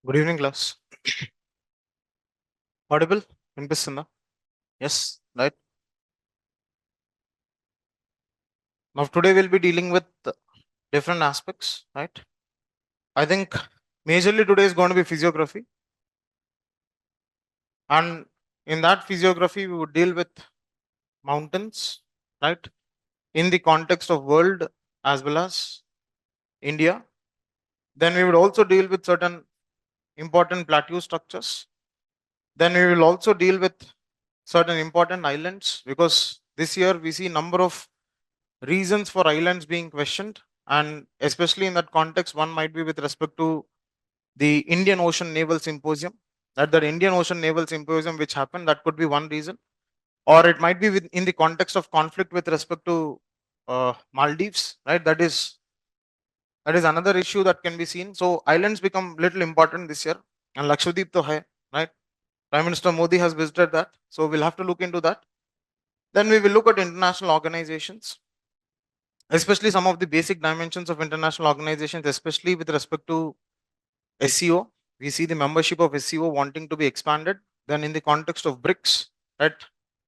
Good evening, class. Audible? వినిపిస్తుందా? Yes, right. Now today we'll be dealing with different aspects, right? I think majorly today is going to be physiography, and in that physiography we would deal with mountains, right? In the context of world as well as India. Then we would also deal with certain important plateau structures. Then we will also deal with certain important islands, because this year we see number of reasons for islands being questioned, and especially in that context one might be with respect to the Indian Ocean Naval Symposium, that Indian Ocean Naval Symposium which happened, that could be one reason. Or it might be in the context of conflict with respect to Maldives, right? That is another issue that can be seen. So islands become little important this year, and Lakshadweep to hai, right? Prime Minister Modi has visited that, so we'll have to look into that. Then we will look at international organizations, especially some of the basic dimensions of international organizations, especially with respect to SEO. We see the membership of SEO wanting to be expanded. Then in the context of BRICS, right?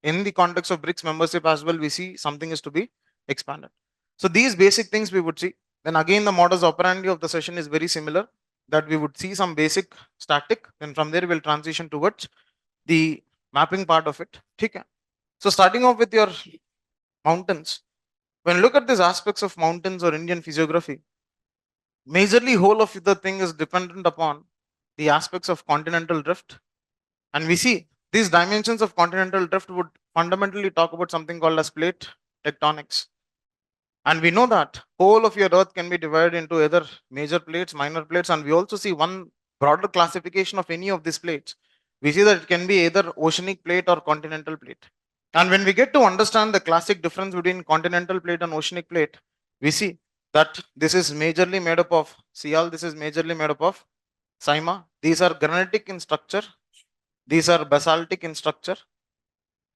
In the context of BRICS membership as well, we see something is to be expanded. So these basic things we would see. Then again, the modus operandi of the session is very similar, that we would see some basic static. Then from there, we'll transition towards the mapping part of it. Okay. So starting off with your mountains, when you look at these aspects of mountains or Indian physiography, majorly whole of the thing is dependent upon the aspects of continental drift. And we see these dimensions of continental drift would fundamentally talk about something called as plate tectonics. And we know that whole of your earth can be divided into either major plates, minor plates, and we also see one broader classification of any of these plates. We see that it can be either oceanic plate or continental plate. And when we get to understand the classic difference between continental plate and oceanic plate, we see that this is majorly made up of Sial, this is majorly made up of Saima. These are granitic in structure, these are basaltic in structure,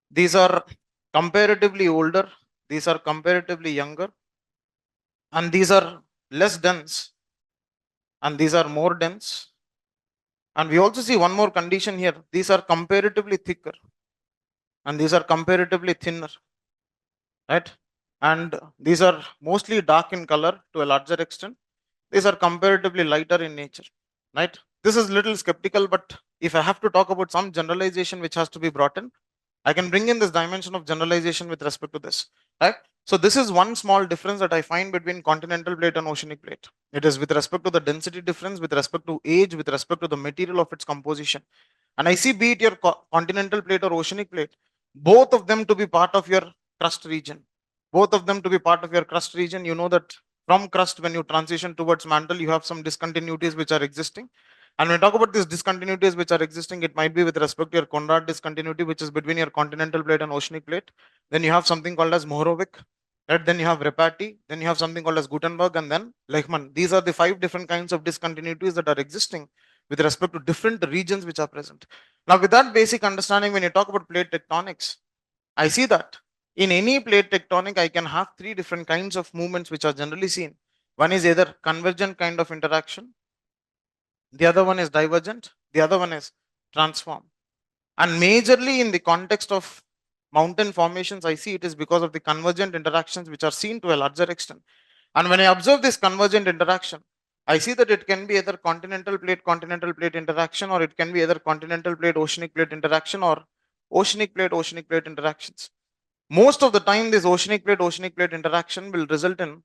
these are comparatively older, these are comparatively younger, and these are less dense, and these are more dense. And we also see one more condition here, these are comparatively thicker, and these are comparatively thinner, right? And these are mostly dark in color to a larger extent. These are comparatively lighter in nature, right? This is little skeptical, but if I have to talk about some generalization which has to be brought in, I can bring in this dimension of generalization with respect to this, right? So this is one small difference that I find between continental plate and oceanic plate. It is with respect to the density difference, with respect to age, with respect to the material of its composition. And I see, be it your continental plate or oceanic plate, both of them to be part of your crust region. Both of them to be part of your crust region. You know that from crust, when you transition towards mantle, you have some discontinuities which are existing. And when we talk about these discontinuities which are existing, it might be with respect to your Conrad discontinuity, which is between your continental plate and oceanic plate. Then you have something called as Mohorovic, right? Then you have Repati, then you have something called as Gutenberg, and then Lehmann. These are the 5 different kinds of discontinuities that are existing with respect to different regions which are present. Now, with that basic understanding, when you talk about plate tectonics, I see that in any plate tectonic, I can have 3 different kinds of movements which are generally seen. One is either convergent kind of interaction, the other one is divergent, the other one is transform. And majorly in the context of mountain formations, I see it is because of the convergent interactions which are seen to a larger extent. And when I observe this convergent interaction, I see that it can be either continental plate interaction, or it can be either continental plate, oceanic plate interaction, or oceanic plate interactions. Most of the time, this oceanic plate interaction will result in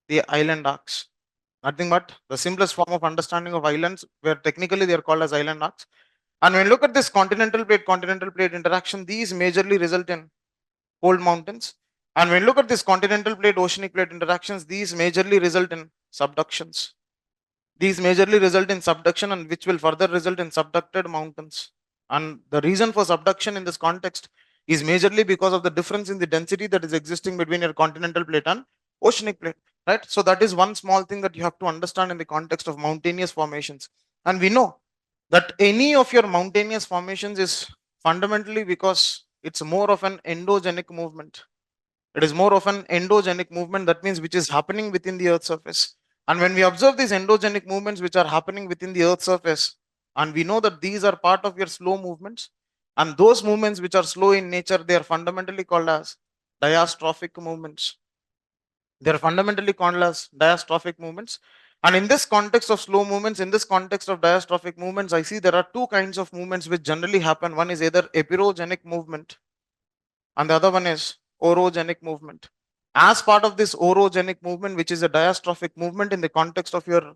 the island arcs. Nothing but the simplest form of understanding of islands, where technically they are called as island arcs. And when you look at this continental plate interaction, these majorly result in cold mountains. And when you look at this continental plate, oceanic plate interactions, these majorly result in subductions. These majorly result in subduction, and which will further result in subducted mountains. And the reason for subduction in this context is majorly because of the difference in the density that is existing between your continental plate and oceanic plate, right? So that is one small thing that you have to understand in the context of mountainous formations. And we know that any of your mountainous formations is fundamentally because it's more of an endogenic movement. It is more of an endogenic movement, that means which is happening within the earth surface. And when we observe these endogenic movements which are happening within the earth surface, And we know that these are part of your slow movements. And those movements which are slow in nature, they are fundamentally called as diastrophic movements. They are fundamentally called as diastrophic movements. And in this context of slow movements, in this context of diastrophic movements, I see there are two kinds of movements which generally happen. One is either epirogenic movement and the other one is orogenic movement. As part of this orogenic movement, which is a diastrophic movement in the context of your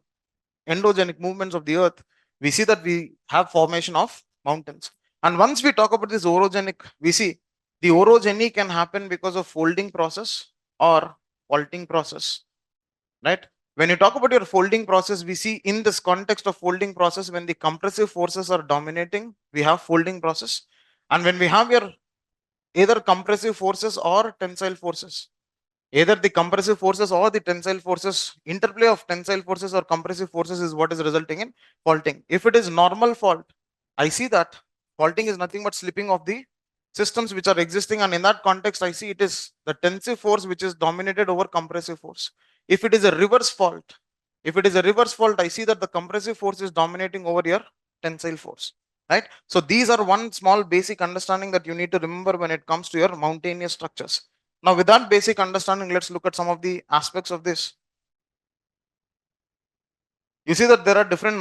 endogenic movements of the earth, we see that we have formation of mountains. And once we talk about this orogenic, we see the orogeny can happen because of folding process or faulting process, right? When you talk about your folding process, we see in this context of folding process, when the compressive forces are dominating, we have folding process. And when we have your either compressive forces or tensile forces, either the compressive forces or the tensile forces, interplay of tensile forces or compressive forces is what is resulting in faulting. If it is normal fault, I see that faulting is nothing but slipping of the systems which are existing, and in that context I see it is the tensive force which is dominated over compressive force. If it is a reverse fault, I see that the compressive force is dominating over your tensile force, right? So these are one small basic understanding that you need to remember when it comes to your mountainous structures. Now, with that basic understanding, let's look at some of the aspects of this. You see that there are different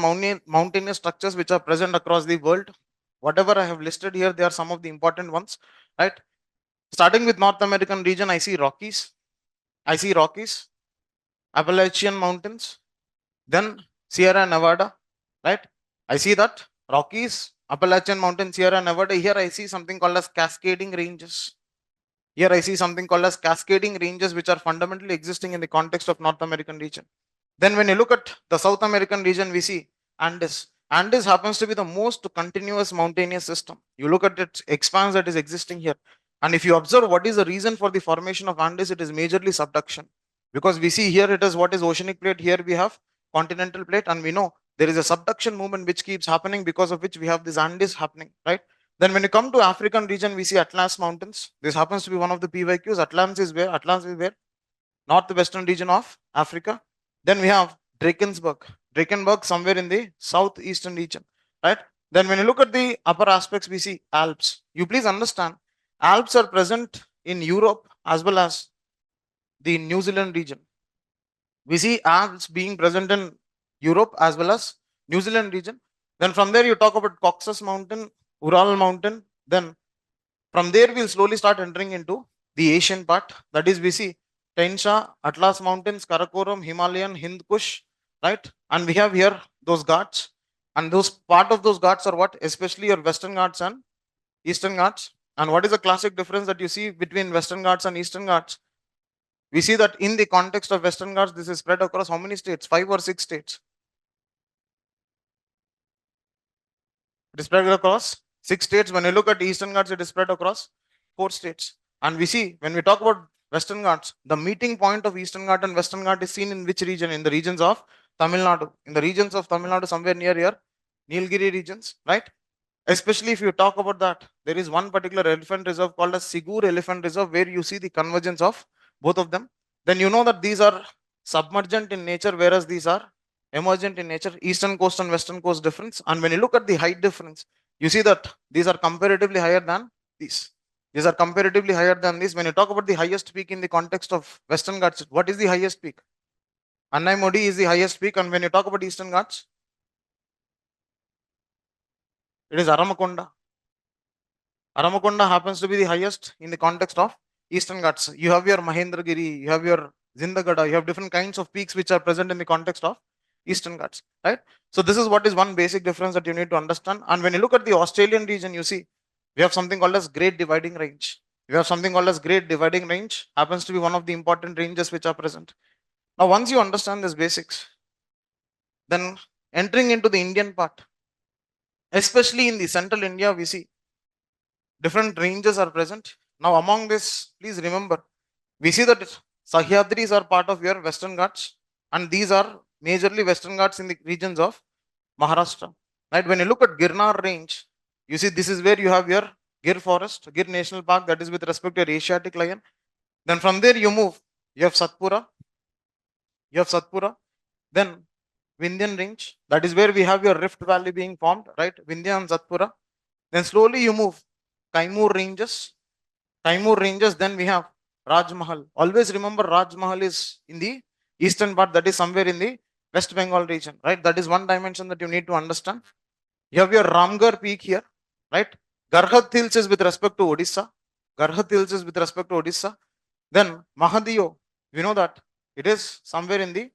mountainous structures which are present across the world. Whatever I have listed here, they are some of the important ones, right? Starting with North American region, I see Rockies, Appalachian Mountains, then Sierra Nevada, right? I see that Rockies, Appalachian Mountains, Sierra Nevada. Here I see something called as cascading ranges. Here I see something called as cascading ranges, which are fundamentally existing in the context of North American region. Then when you look at the South American region, we see Andes. Andes happens to be the most continuous mountainous system. You look at its expanse that is existing here. And if you observe what is the reason for the formation of Andes, it is majorly subduction. Because we see here it is what is oceanic plate, here we have continental plate, and we know there is a subduction movement which keeps happening, because of which we have this Andes happening, right? Then when you come to African region, we see Atlas Mountains. This happens to be one of the PYQs. Atlas is where? Atlas is where? Northwestern region of Africa. Then we have Drakensberg somewhere in the southeastern region, right? Then when you look at the upper aspects, we see Alps. You please understand, Alps are present in Europe as well as the New Zealand region. We see Alps being present in Europe as well as New Zealand region. Then from there you talk about Caucasus Mountain, Ural Mountain. Then from there we'll slowly start entering into the Asian part. That is, we see Tensha, Atlas Mountains, Karakoram, Himalayan, Hind Kush, right? And we have here those Ghats. And those part of those Ghats are what? Especially your Western Ghats and Eastern Ghats. And what is the classic difference that you see between Western Ghats and Eastern Ghats? We see that in the context of Western Ghats, this is spread across how many states? 5 or 6 states. It is spread across 6 states. When you look at Eastern Ghats, it is spread across 4 states. And we see when we talk about Western Ghats, the meeting point of Eastern Ghat and Western Ghat is seen in which region? In the regions of Tamil Nadu. In the regions of Tamil Nadu, somewhere near your Nilgiri regions, right? Especially if you talk about that, there is one particular elephant reserve called as Sigur Elephant Reserve, where you see the convergence of both of them. Then you know that these are submergent in nature, whereas these are emergent in nature. Eastern coast and western coast difference. And when you look at the height difference, you see that these are comparatively higher than these. These are comparatively higher than this. When you talk about the highest peak in the context of Western Ghats, what is the highest peak? Annai Modi is the highest peak. And when you talk about Eastern Ghats, it is Aramakonda. Aramakonda happens to be the highest in the context of Eastern Ghats. You have your Mahendragiri, you have your Zindagada, you have different kinds of peaks which are present in the context of Eastern Ghats, right? So this is what is one basic difference that you need to understand. And when you look at the Australian region, you see we have something called as Great Dividing Range. We have something called as Great Dividing Range, happens to be one of the important ranges which are present. Now, once you understand this basics, then entering into the Indian part, especially in the central India, we see different ranges are present. Now, among this, please remember, we see that Sahyadris are part of your Western Ghats, and these are majorly Western Ghats in the regions of Maharashtra. Right? When you look at Girnar range, you see this is where you have your Gir forest, Gir National Park, that is with respect to your Asiatic lion. Then from there you move, you have Satpura, then Vindhyan range. That is where we have your Rift Valley being formed, right? Vindhya and Satpura. Then slowly you move Kaimur ranges. Kaimur ranges, then we have Raj Mahal. Always remember Raj Mahal is in the eastern part, that is somewhere in the West Bengal region, right? That is one dimension that you need to understand. You have your Ramgarh peak here, right? Garhat Hills is with respect to Odisha. Garhat Hills is with respect to Odisha. Then Mahadiyo, we know that it is somewhere in the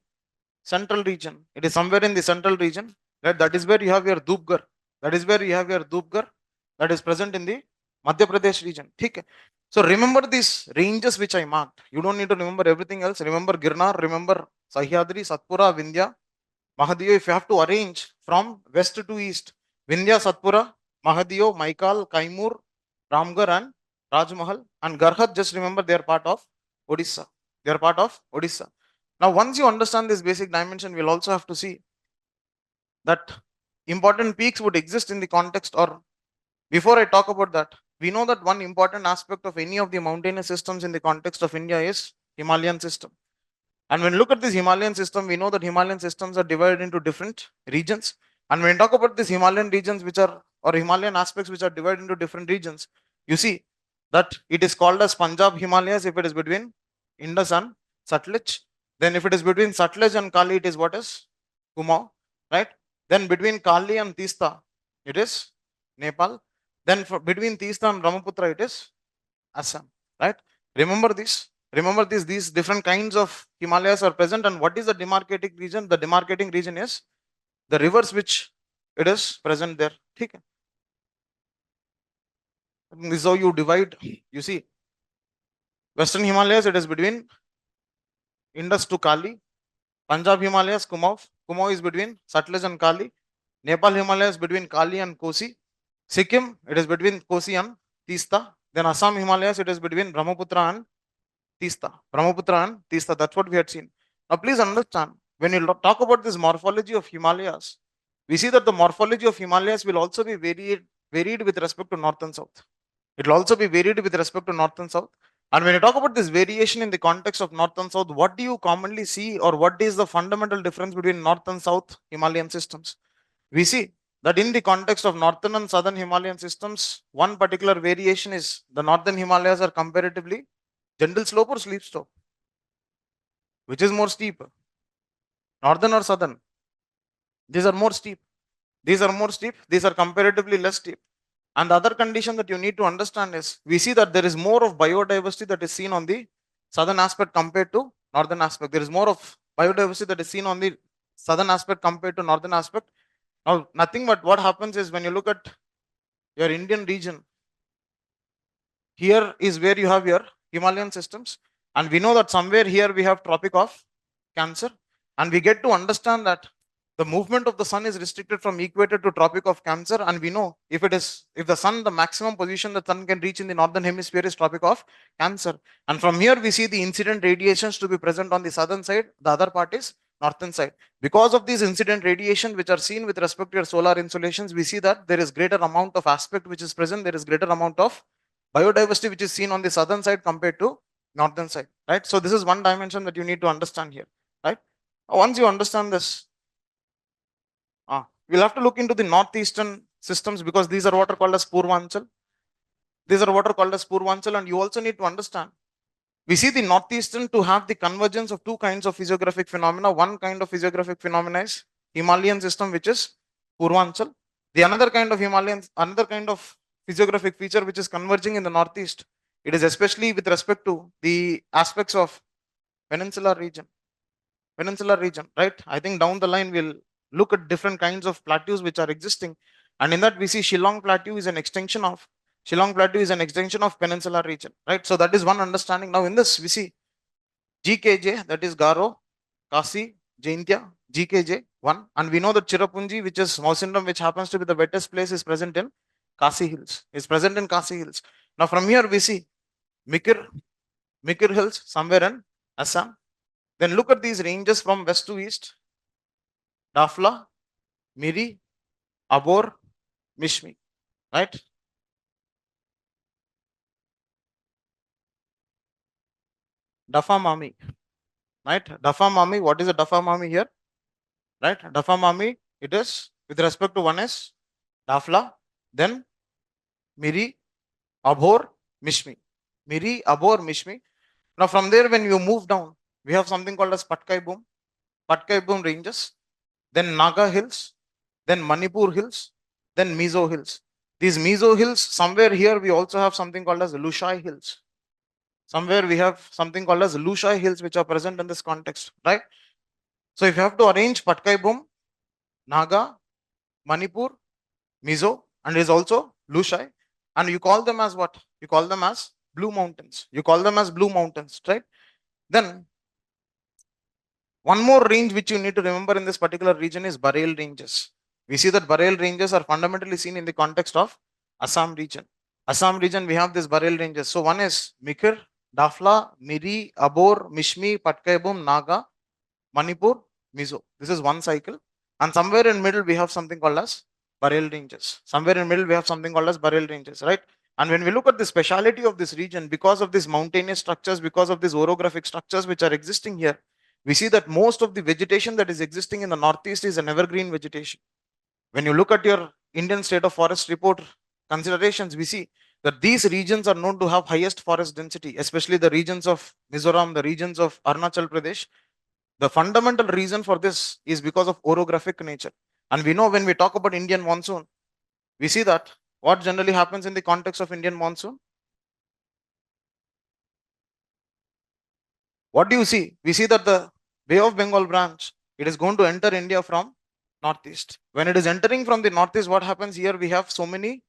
central region. It is somewhere in the central region, right? That is where you have your Dhupgarh. That is where you have your Dhupgarh that is present in the Madhya Pradesh region. Okay. So remember these ranges which I marked. You don't need to remember everything else. Remember Girnar, remember Sahyadri, Satpura, Vindhya, Mahadiyo. If you have to arrange from west to east, Vindhya, Satpura, Mahadiyo, Maikal, Kaimur, Ramgarh, and Rajmahal, and Garhat. Just remember they are part of Odisha. They are part of Odisha. Now, once you understand this basic dimension, we'll also have to see that important peaks would exist in the context, or before I talk about that, we know that one important aspect of any of the mountainous systems in the context of India is Himalayan system. And when we look at this Himalayan system, we know that Himalayan systems are divided into different regions. And when we talk about these Himalayan regions, which are, or Himalayan aspects which are divided into different regions, you see that it is called as Punjab Himalayas if it is between Indus and Sutlej. Then if it is between Sutlej and Kali, it is what is Kumaon, right? Then between Kali and Tista, it is Nepal. Then between Tista and Brahmaputra, it is Assam, right? Remember this. Remember this. These different kinds of Himalayas are present. And what is the demarcating region? The demarcating region is the rivers which it is present there. Okay. This is how you divide. You see, Western Himalayas, it is between Indus to Kali. Punjab Himalayas, Kumaon. Kumaon is between Sutlej and Kali. Nepal Himalayas between Kali and Kosi. Sikkim, it is between Kosi and Tista. Then Assam Himalayas, it is between Brahmaputra and Tista. Brahmaputra and Tista. That's what we had seen. Now, please understand, when you talk about this morphology of Himalayas, we see that the morphology of Himalayas will also be varied with respect to north and south. It will also be varied with respect to north and south. And when you talk about this variation in the context of north and south, what do you commonly see, or what is the fundamental difference between north and south Himalayan systems? We see that in the context of northern and southern Himalayan systems, one particular variation is the northern Himalayas are comparatively gentle slope or steep slope. Which is more steep? Northern or southern? These are more steep. These are more steep. These are comparatively less steep. And the other condition that you need to understand is we see that there is more of biodiversity that is seen on the southern aspect compared to northern aspect. There is more of biodiversity that is seen on the southern aspect compared to northern aspect. Now, nothing but what happens is when you look at your Indian region, here is where you have your Himalayan systems. And we know that somewhere here we have Tropic of Cancer. And we get to understand that the movement of the sun is restricted from equator to Tropic of Cancer. And we know if the sun, the maximum position the sun can reach in the northern hemisphere is Tropic of Cancer. And from here we see the incident radiations to be present on the southern side. The other part is northern side. Because of these incident radiation which are seen with respect to your solar insolations, we see that there is greater amount of aspect which is present. There is greater amount of biodiversity which is seen on the southern side compared to northern side, right? So this is one dimension that you need to understand here, right? Once you understand this, we'll have to look into the northeastern systems because these are what are called as Purvanchal. These are what are called as Purvanchal, and you also need to understand. We see the northeastern to have the convergence of two kinds of physiographic phenomena. One kind of physiographic phenomena is Himalayan system, which is Purvanchal. The another kind of another kind of physiographic feature which is converging in the northeast. It is especially with respect to the aspects of peninsular region. Peninsular region, right? I think down the line we'll look at different kinds of plateaus which are existing. And in that we see Shillong Plateau is an extension of peninsular region, right? So that is one understanding. Now in this we see GKJ, that is Garo, Kasi, Jaintia, GKJ 1. And we know that Chirapunji, which is Mausindam, which happens to be the wettest place, is present in Kasi Hills. Now from here we see Mikir Hills somewhere in Assam. Then look at these ranges from west to east. Dafla, Miri, Abor, Mishmi, right? Dafa Mami, right? Dafa Mami, what is a Dafa Mami here? right? Dafamami, it is with respect to one is Dafla, then Miri, Abhor, Mishmi. Miri, Abhor, Mishmi. Now from there, when you move down, we have something called as Patkai Boom ranges, then Naga Hills, then Manipur Hills, then Mizo Hills. These Mizo Hills, somewhere here we also have something called as Lushai Hills. Somewhere we have something called as Lushai Hills, which are present in this context, right? So if you have to arrange Patkai Boom, Naga, Manipur, Mizo, and is also Lushai, and you call them as what? You call them as Blue Mountains. You call them as Blue Mountains, right? Then one more range which you need to remember in this particular region is Bareil ranges. We see that Bareil ranges are fundamentally seen in the context of Assam region. Assam region, we have this Bareil ranges. So one is Mikir, Dafla, Miri, Abor, Mishmi, Patkaibum, Naga, Manipur, Mizo. This is one cycle. And somewhere in middle, we have something called as Bareil ranges. Somewhere in middle, we have something called as Bareil ranges, right? And when we look at the speciality of this region, because of these mountainous structures, because of these orographic structures which are existing here, we see that most of the vegetation that is existing in the northeast is an evergreen vegetation. When you look at your Indian State of Forest Report considerations, we see that these regions are known to have highest forest density, especially the regions of Mizoram, the regions of Arunachal Pradesh. The fundamental reason for this is because of orographic nature. And we know when we talk about Indian monsoon, we see that what generally happens in the context of Indian monsoon. What do you see? We see that the Bay of Bengal branch, it is going to enter India from northeast. When it is entering from the northeast, what happens here? We have so many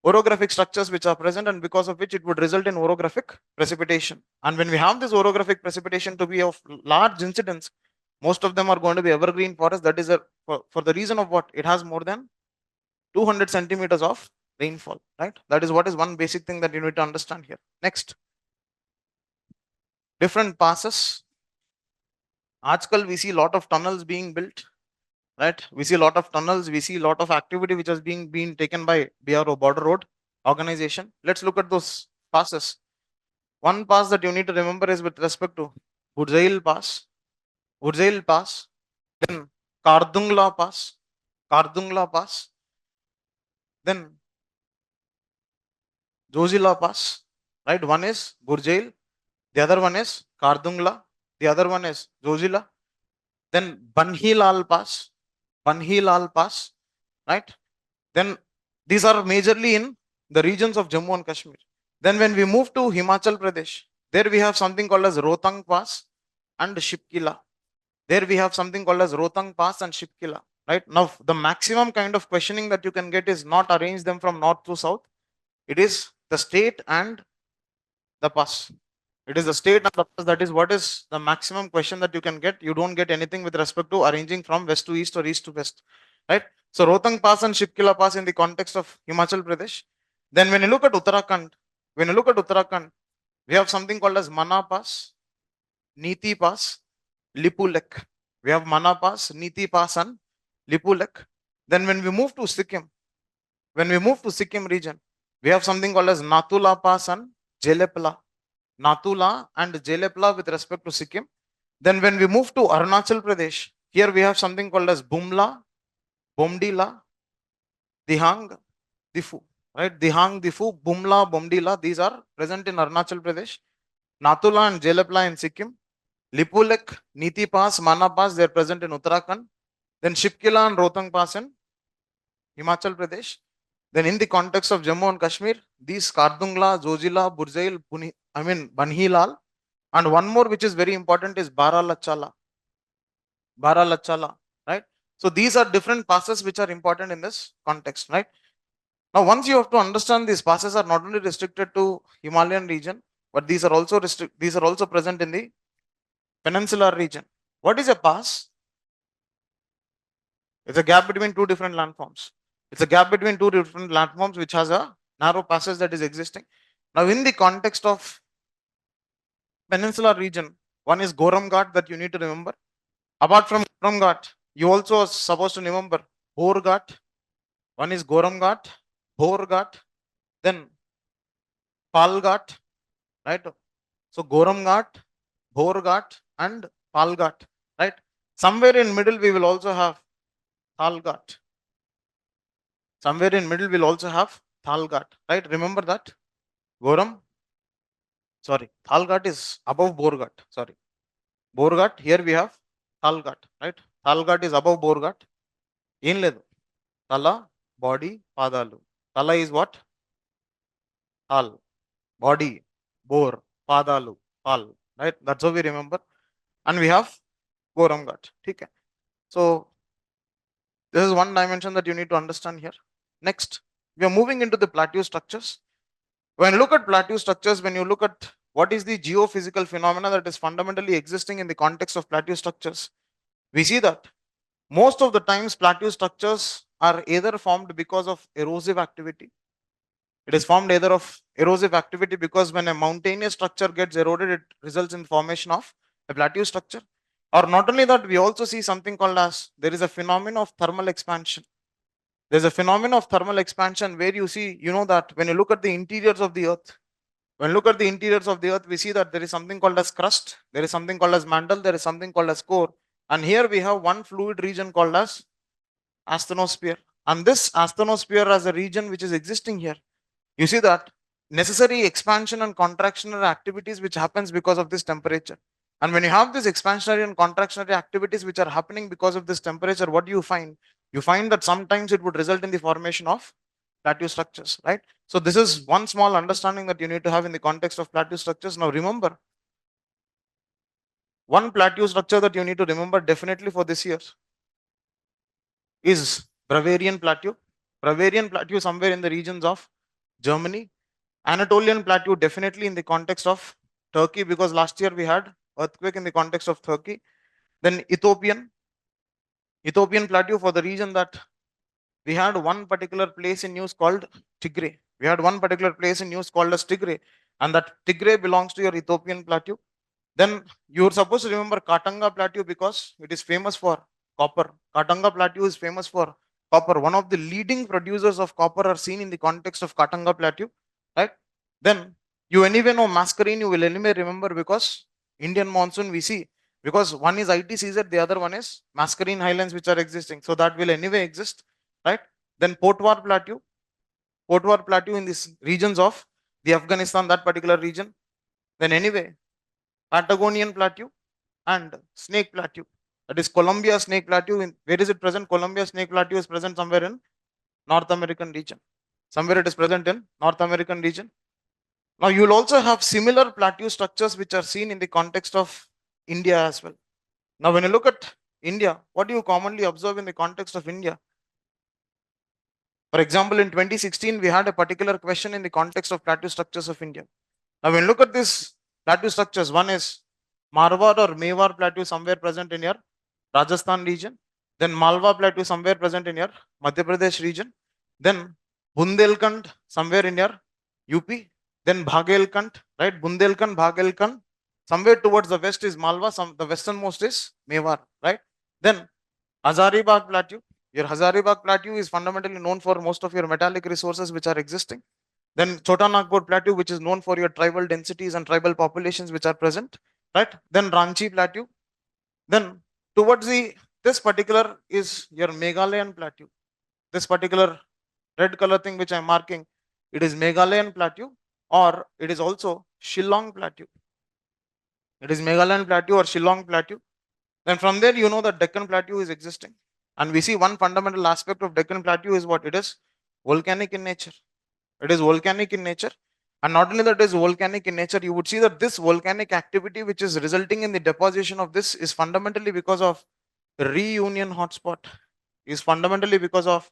orographic structures which are present, and because of which it would result in orographic precipitation. And when we have this orographic precipitation to be of large incidence, most of them are going to be evergreen forest. That is for the reason of what? It has more than 200 centimeters of rainfall, right? That is what is one basic thing that you need to understand here. Next, different passes. આજકાલ we see a lot of tunnels being built, right? We see a lot of tunnels, we see a lot of activity which is being taken by BRO, Border Road Organization. Let's look at those passes. One pass that you need to remember is with respect to Budzail Pass, then Kardungla Pass, then Jojila Pass, right? One is Burjail, the other one is Kardungla, the other one is Jojila, then Banhilal Pass, right? Then these are majorly in the regions of Jammu and Kashmir. Then when we move to Himachal Pradesh, there we have something called as Rohtang Pass and Shipkila. There we have something called as Rohtang Pass and Shipkila, right? Now the maximum kind of questioning that you can get is not arrange them from north to south. It is the state and the pass. It is the state and the pass. That is what is the maximum question that you can get. You don't get anything with respect to arranging from west to east or east to west, right? So Rohtang Pass and Shipkila Pass in the context of Himachal Pradesh. Then when you look at Uttarakhand, we have something called as Mana Pass, Niti Pass, Lipulek. We have Mana Pass, Niti Pass, and Lipulek. Then when we move to Sikkim, region, we have something called as Natula Pass and Jelepla. Natula and Jelepla with respect to Sikkim. Then when we move to Arunachal Pradesh, here we have something called as Bumla, Bomdila, Dihang, Difu. Right? Dihang, Difu, Bumla, Bomdila, these are present in Arunachal Pradesh. Natula and Jelepla in Sikkim. Lipulek, Niti Pass, Mana Pass, they are present in Uttarakhand. Then Shipkila and Rohtang Pass in Himachal Pradesh. Then in the context of Jammu and Kashmir, these Kardungla, Zojila, Burzail, Banhilal, and one more which is very important is Baralachala, right? So these are different passes which are important in this context, right? Now, once you have to understand, these passes are not only restricted to Himalayan region, but these are also present in the peninsular region. What is a pass? It's a gap between two different landforms. Which has a narrow passage that is existing. Now, in the context of peninsular region, one is Goram Ghat that you need to remember. Apart from Goram Ghat, you also are supposed to remember Bhor Ghat. One is Goram Ghat, Bhor Ghat, then Pal Ghat, right? So Goram Ghat, Bhor Ghat, and Pal Ghat, right? Somewhere in middle we will also have Thalghat. Somewhere in middle we'll also have Thalghat, right? Remember that? Goram, sorry, Thalghat is above Borghat. Sorry, Borghat. Here we have Thalghat, right? Thalghat is above Borghat. In ledu. Tala, body, padalu. Tala is what? Tal. Body, bore, padalu, pal. Right? That's how we remember. And we have Goram Ghat. Okay. So this is one dimension that you need to understand here. Next, we are moving into the plateau structures. When you look at plateau structures, when you look at what is the geophysical phenomena that is fundamentally existing in the context of plateau structures, we see that most of the times plateau structures are either formed because of erosive activity. It is formed either of erosive activity because when a mountainous structure gets eroded, it results in formation of a plateau structure. Or not only that, we also see something called as there is a phenomenon of thermal expansion. There's a phenomenon of thermal expansion where you see, you know, that when you look at the interiors of the earth, when you look at the interiors of the earth, we see that there is something called as crust, there is something called as mantle, there is something called as core. And here we have one fluid region called as asthenosphere. And this asthenosphere as a region which is existing here, you see that necessary expansion and contractionary activities which happens because of this temperature. And when you have this expansionary and contractionary activities which are happening because of this temperature, what do you find? You find that sometimes it would result in the formation of plateau structures, right? So this is one small understanding that you need to have in the context of plateau structures. Now remember, one plateau structure that you need to remember definitely for this year is Bavarian Plateau. Bavarian Plateau somewhere in the regions of Germany. Anatolian Plateau definitely in the context of Turkey, because last year we had earthquake in the context of Turkey. Then Ethiopian Plateau for the region that we had one particular place in news called Tigray. We had one particular place in news called as Tigray, and that Tigray belongs to your Ethiopian Plateau. Then you're supposed to remember Katanga Plateau because it is famous for copper. Katanga Plateau is famous for copper. One of the leading producers of copper are seen in the context of Katanga Plateau, right? Then you anyway know Mascarene, you will anyway remember because Indian monsoon we see, because one is ITCZ, the other one is Mascarene Highlands which are existing. So that will anyway exist, right? Then Potwar Plateau in these regions of the Afghanistan, that particular region. Then anyway, Patagonian Plateau and Snake Plateau. That is Columbia Snake Plateau. Where is it present? Columbia Snake Plateau is present somewhere in North American region. Somewhere it is present in North American region. Now you will also have similar plateau structures which are seen in the context of India as well. Now when you look at India, what do you commonly observe in the context of India? For example, in 2016, we had a particular question in the context of plateau structures of India. Now when you look at this plateau structures, one is Marwar or Mewar Plateau somewhere present in your Rajasthan region. Then Malwa Plateau somewhere present in your Madhya Pradesh region. Then Bundelkhand somewhere in your UP. Then Bhagelkhand, right? Bundelkhand, Bhagelkhand. Somewhere towards the west is Malwa, the westernmost is Mewar, right? Then Hazaribagh Plateau. Your Hazaribagh Plateau is fundamentally known for most of your metallic resources which are existing. Then Chota Nagpur Plateau, which is known for your tribal densities and tribal populations which are present, right? Then Ranchi Plateau. Then towards this particular is your Meghalayan Plateau. This particular red color thing which I'm marking, it is Meghalayan Plateau, or it is also Shillong Plateau. It is Meghalayan Plateau or Shillong Plateau. Then from there, you know that Deccan Plateau is existing. And we see one fundamental aspect of Deccan Plateau is what it is: volcanic in nature. It is volcanic in nature. And not only that it is volcanic in nature, you would see that this volcanic activity which is resulting in the deposition of this is fundamentally because of reunion hotspot. Is fundamentally because of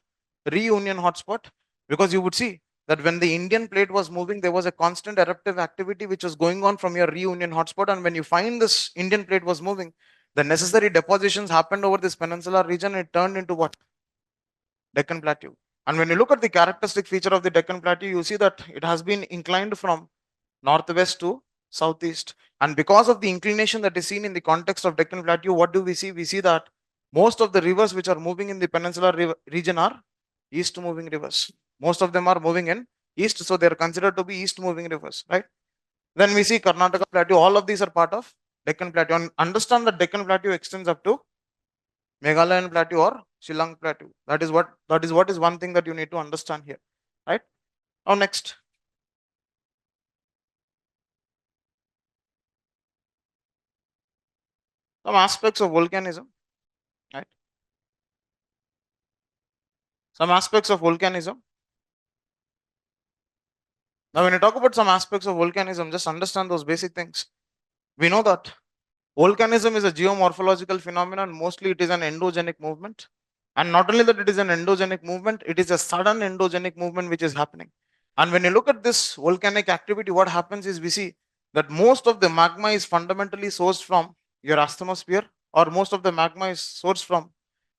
reunion hotspot. Because you would see that when the Indian plate was moving, there was a constant eruptive activity which was going on from your reunion hotspot. And when you find this Indian plate was moving, the necessary depositions happened over this peninsular region. It turned into what? Deccan Plateau. And when you look at the characteristic feature of the Deccan Plateau, you see that it has been inclined from northwest to southeast. And because of the inclination that is seen in the context of Deccan Plateau, what do we see? We see that most of the rivers which are moving in the peninsular region are east moving rivers. Most of them are moving in east, so they are considered to be east moving rivers, right? Then we see Karnataka Plateau. All of these are part of Deccan Plateau. And understand that Deccan Plateau extends up to Meghalayan plateau or Shillong plateau. That is what is one thing that you need to understand here, right? Now next, some aspects of volcanism, right? Some aspects of volcanism. Now, when you talk about some aspects of volcanism, just understand those basic things. We know that volcanism is a geomorphological phenomenon. Mostly, it is an endogenic movement. And not only that it is an endogenic movement, it is a sudden endogenic movement which is happening. And when you look at this volcanic activity, what happens is we see that most of the magma is fundamentally sourced from your asthenosphere, or most of the magma is sourced from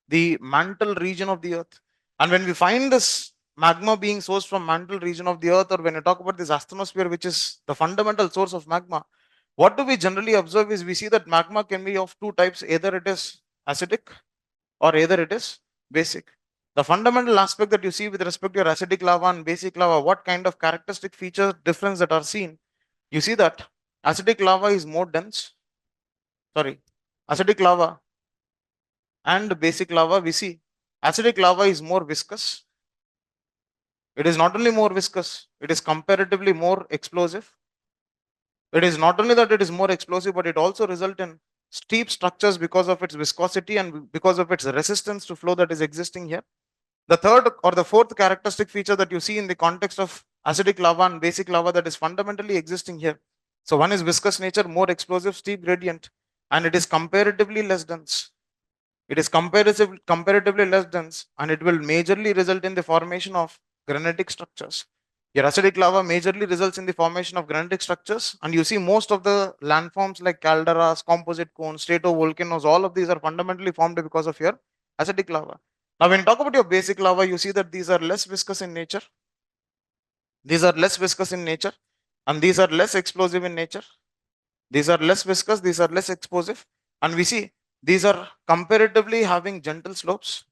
the mantle region of the earth. And when we find this magma being sourced from mantle region of the earth, or when you talk about this asthenosphere, which is the fundamental source of magma, what do we generally observe is we see that magma can be of two types: either it is acidic or either it is basic. The fundamental aspect that you see with respect to your acidic lava and basic lava, what kind of characteristic feature difference that are seen? You see that acidic lava is more dense. Sorry, acidic lava and basic lava, we see acidic lava is more viscous. It is not only more viscous, it is comparatively more explosive. It is not only that it is more explosive, but it also results in steep structures because of its viscosity and because of its resistance to flow that is existing here. The third or the fourth characteristic feature that you see in the context of acidic lava and basic lava that is fundamentally existing here. So one is viscous nature, more explosive, steep gradient, and it is comparatively less dense. It is comparatively less dense, and it will majorly result in the formation of granitic structures. Your acidic lava majorly results in the formation of granitic structures, and you see most of the landforms like calderas, composite cones, stratovolcanoes, all of these are fundamentally formed because of your acidic lava. Now, when you talk about your basic lava, you see that these are less viscous in nature. These are less viscous in nature, and these are less explosive in nature. These are less viscous, these are less explosive, and we see these are comparatively having gentle slopes.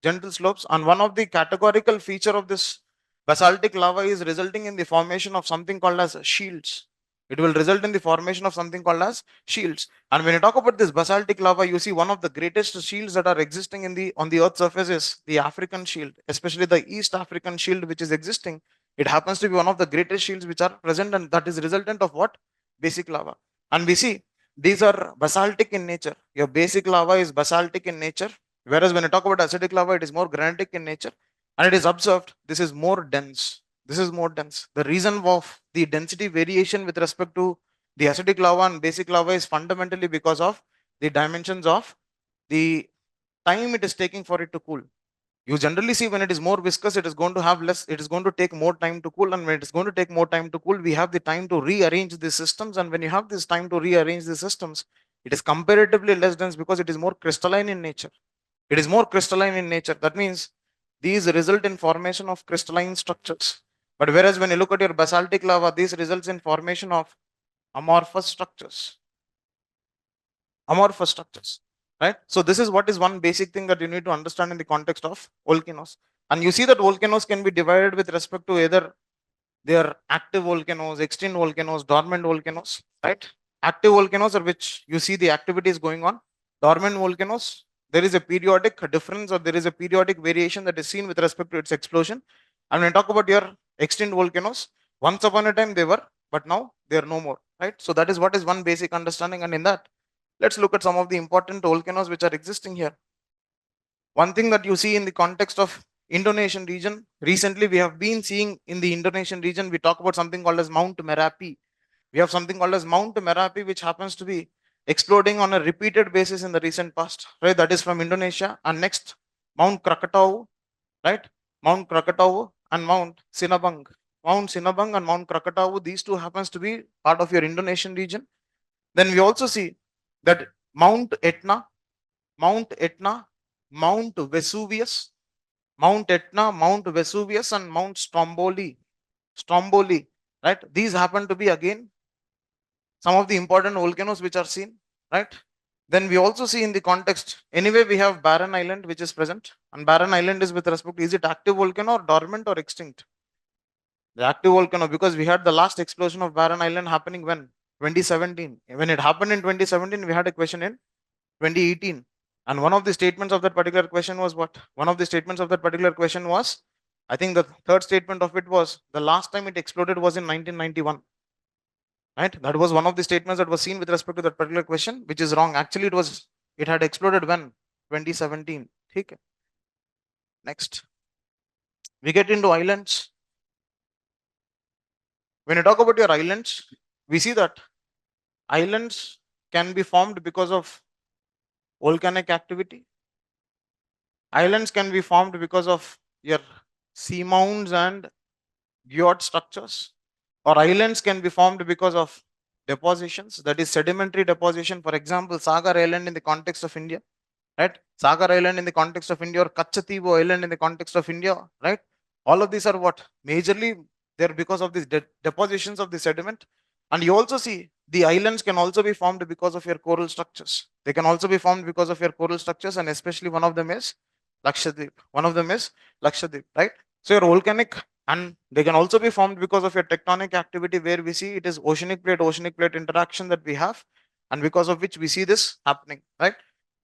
And one of the categorical feature of this basaltic lava is resulting in the formation of something called as shields. It will result in the formation of something called as shields. And when you talk about this basaltic lava, you see one of the greatest shields that are existing in the on the earth's surface is the African shield, especially the East African shield, which is existing. It happens to be one of the greatest shields which are present, and that is resultant of what? Basic lava. And we see these are basaltic in nature. Your basic lava is basaltic in nature, whereas when you talk about acidic lava, it is more granitic in nature, and it is observed this is more dense. This is more dense. The reason of the density variation with respect to the acidic lava and basic lava is fundamentally because of the dimensions of the time it is taking for it to cool. You generally see when it is more viscous, it is going to have less, it is going to take more time to cool. And when it is going to take more time to cool, we have the time to rearrange the systems. And when you have this time to rearrange the systems, it is comparatively less dense because it is more crystalline in nature. It is more crystalline in nature. That means these result in formation of crystalline structures. But whereas when you look at your basaltic lava, this results in formation of amorphous structures. Amorphous structures, right? So this is what is one basic thing that you need to understand in the context of volcanoes. And you see that volcanoes can be divided with respect to either they are active volcanoes, extinct volcanoes, dormant volcanoes, right? Active volcanoes are which you see the activity is going on. Dormant volcanoes, there is a periodic difference or there is a periodic variation that is seen with respect to its explosion. And when I talk about your extinct volcanoes, once upon a time they were, but now they are no more, right? So that is what is one basic understanding. And in that, let's look at some of the important volcanoes which are existing here. One thing that you see in the context of Indonesian region, recently we have been seeing in the Indonesian region, we talk about something called as Mount Merapi. We have something called as Mount Merapi, which happens to be exploding on a repeated basis in the recent past, right? That is from Indonesia. And next, Mount Krakatau, right? Mount Krakatau and Mount Sinabang. Mount Sinabang and Mount Krakatau, these two happens to be part of your Indonesian region. Then we also see that Mount Etna, Mount Etna, Mount Vesuvius, Mount Etna, Mount Vesuvius, and Mount Stromboli. Stromboli, right? These happen to be again some of the important volcanoes which are seen, right? Then we also see in the context, anyway, we have Barren Island which is present, and Barren Island is with respect to is it active volcano or dormant or extinct? The active volcano, because we had the last explosion of Barren Island happening when? 2017. When it happened in 2017, we had a question in 2018. And one of the statements of that particular question was what? One of the statements of that particular question was, I think the third statement of it was, the last time it exploded was in 1991. Right? That was one of the statements that was seen with respect to that particular question, which is wrong. Actually, it had exploded when? 2017. Okay. Next. We get into islands. When you talk about your islands, we see that islands can be formed because of volcanic activity. Islands can be formed because of your seamounts and geode structures, or islands can be formed because of depositions, that is sedimentary deposition. For example, Sagar Island in the context of India, right? Sagar Island in the context of India, or Kachativo Island in the context of India, right? All of these are what? Majorly they're because of these depositions of the sediment. And you also see the islands can also be formed because of your coral structures. They can also be formed because of your coral structures, and especially one of them is Lakshadweep. One of them is Lakshadweep, right? So your volcanic, and they can also be formed because of your tectonic activity, where we see it is oceanic plate interaction that we have, and because of which we see this happening, right?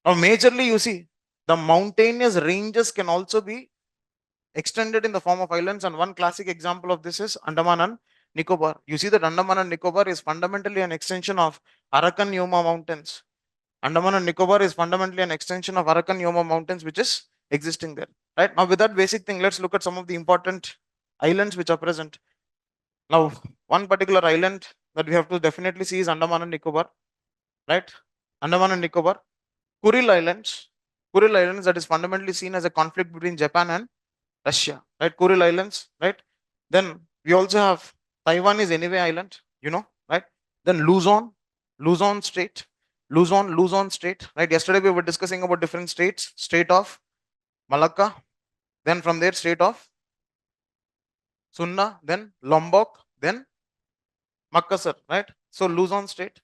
Now, majorly you see the mountainous ranges can also be extended in the form of islands, and one classic example of this is Andaman and Nicobar. You see that Andaman and Nicobar is fundamentally an extension of Arakan Yuma Mountains. Andaman and Nicobar is fundamentally an extension of Arakan Yuma Mountains, which is existing there. Right now, with that basic thing, let's look at some of the important islands which are present. Now, one particular island that we have to definitely see is Andaman and Nicobar. Right, Andaman and Nicobar. Kuril Islands. Kuril Islands, that is fundamentally seen as a conflict between Japan and Russia, right? Kuril Islands, right? Then we also have Taiwan is anyway island, right? Then Luzon state, Luzon state, right? Yesterday we were discussing about different states, state of Malacca, then from there state of Sunda, then Lombok, then Makassar, right? So Luzon state.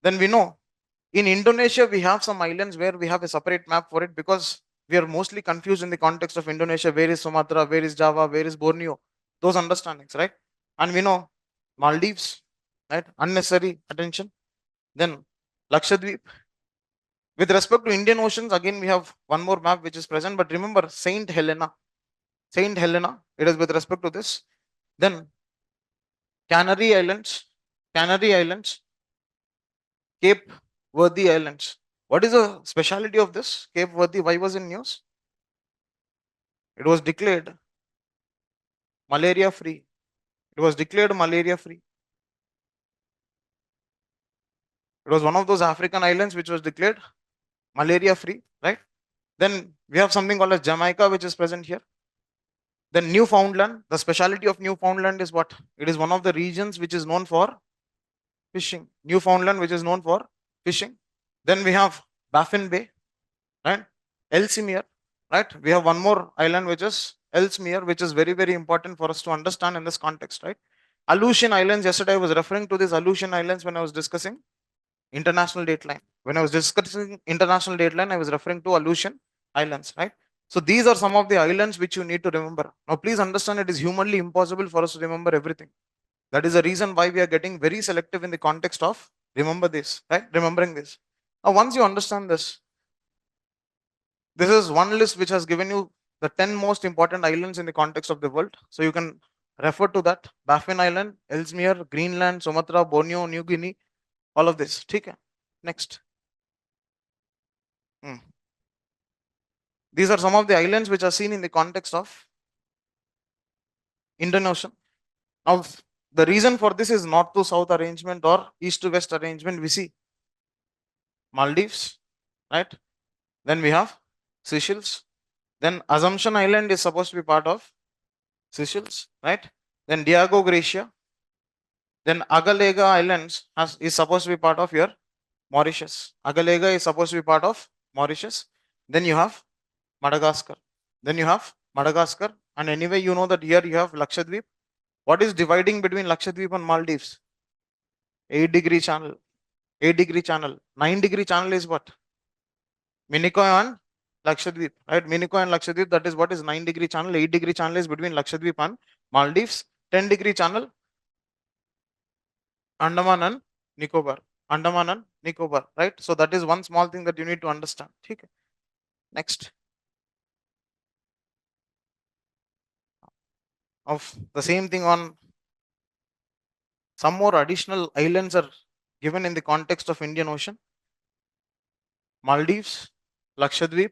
Then we know in Indonesia, we have some islands where we have a separate map for it, because we are mostly confused in the context of Indonesia. Where is Sumatra? Where is Java? Where is Borneo? Those understandings, right? And we know Maldives, right? Unnecessary attention. Then Lakshadweep. With respect to Indian Oceans, again, we have one more map which is present. But remember, Saint Helena, it is with respect to this. Then Canary Islands, Cape Verde Islands. What is the speciality of this Cape Verde? Why was in news? It was declared malaria free. It was declared malaria free. It was one of those African islands which was declared malaria free, right? Then we have something called as Jamaica, which is present here. Then Newfoundland. The speciality of Newfoundland is what? It is one of the regions which is known for fishing. Newfoundland, which is known for fishing. Then we have Baffin Bay, right? Ellesmere, right? We have one more island which is Ellesmere, which is very, very important for us to understand in this context, right? Aleutian Islands, yesterday I was referring to these Aleutian Islands when I was discussing international dateline. When I was discussing international dateline, I was referring to Aleutian Islands, right? So these are some of the islands which you need to remember. Now, please understand, it is humanly impossible for us to remember everything. That is the reason why we are getting very selective in the context of remember this, right? Remembering this. Now, once you understand this is one list which has given you the 10 most important islands in the context of the world. So you can refer to that. Baffin Island, Ellesmere, Greenland, Sumatra, Borneo, New Guinea, all of this. Okay. Next. These are some of the islands which are seen in the context of Indian Ocean. Now, the reason for this is north to south arrangement or east to west arrangement. We see Maldives, right? Then we have Seychelles. Then Assumption Island is supposed to be part of Seychelles, right? Then Diego Garcia. Then Agalega Islands is supposed to be part of your Mauritius. Agalega is supposed to be part of Mauritius. Then you have Madagascar. And anyway, you know that here you have Lakshadweep. What is dividing between Lakshadweep and Maldives? 8-degree channel. 8-degree channel. 9-degree channel is what? Minicoy and Lakshadweep, right? Minicoy and Lakshadweep, that is what is 9-degree channel. 8-degree channel is between Lakshadweep and Maldives. 10-degree channel, Andaman and Nicobar. Right? So that is one small thing that you need to understand. Okay. Next. Of the same thing on some more additional islands are given in the context of Indian Ocean. Maldives, Lakshadweep,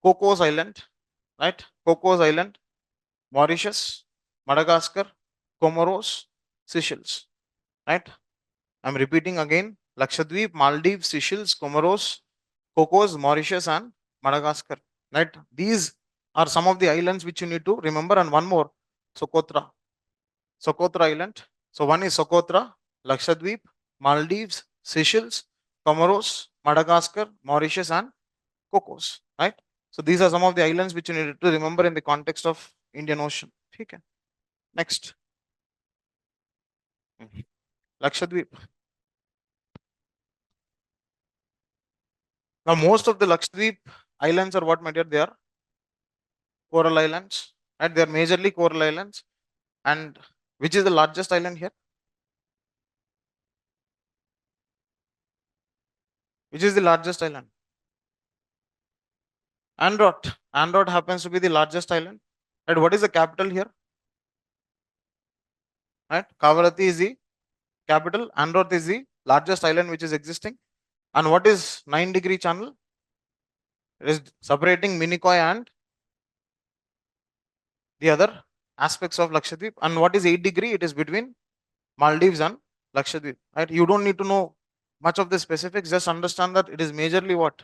Cocos Island, right? Cocos Island, Mauritius, Madagascar, Comoros, Seychelles, right? I'm repeating again: Lakshadweep, Maldives, Seychelles, Comoros, Cocos, Mauritius, and Madagascar, right? These are some of the islands which you need to remember, and one more, Socotra, Socotra Island. So one is Socotra, Lakshadweep, Maldives, Seychelles, Comoros, Madagascar, Mauritius, and Cocos, right? So these are some of the islands which you need to remember in the context of Indian Ocean. Okay. Next, Lakshadweep. Now most of the Lakshadweep islands are what, my dear? They are coral islands, right? They are majorly coral islands. And which is the largest island here? Which is the largest island? Androt. Androt happens to be the largest island. Right? What is the capital here? Right? Kavarati is the capital. Androt is the largest island which is existing. And what is 9-degree channel? It is separating Minicoy and the other aspects of Lakshadweep. And what is 8-degree? It is between Maldives and Lakshadweep. Right? You don't need to know much of the specifics. Just understand that it is majorly what?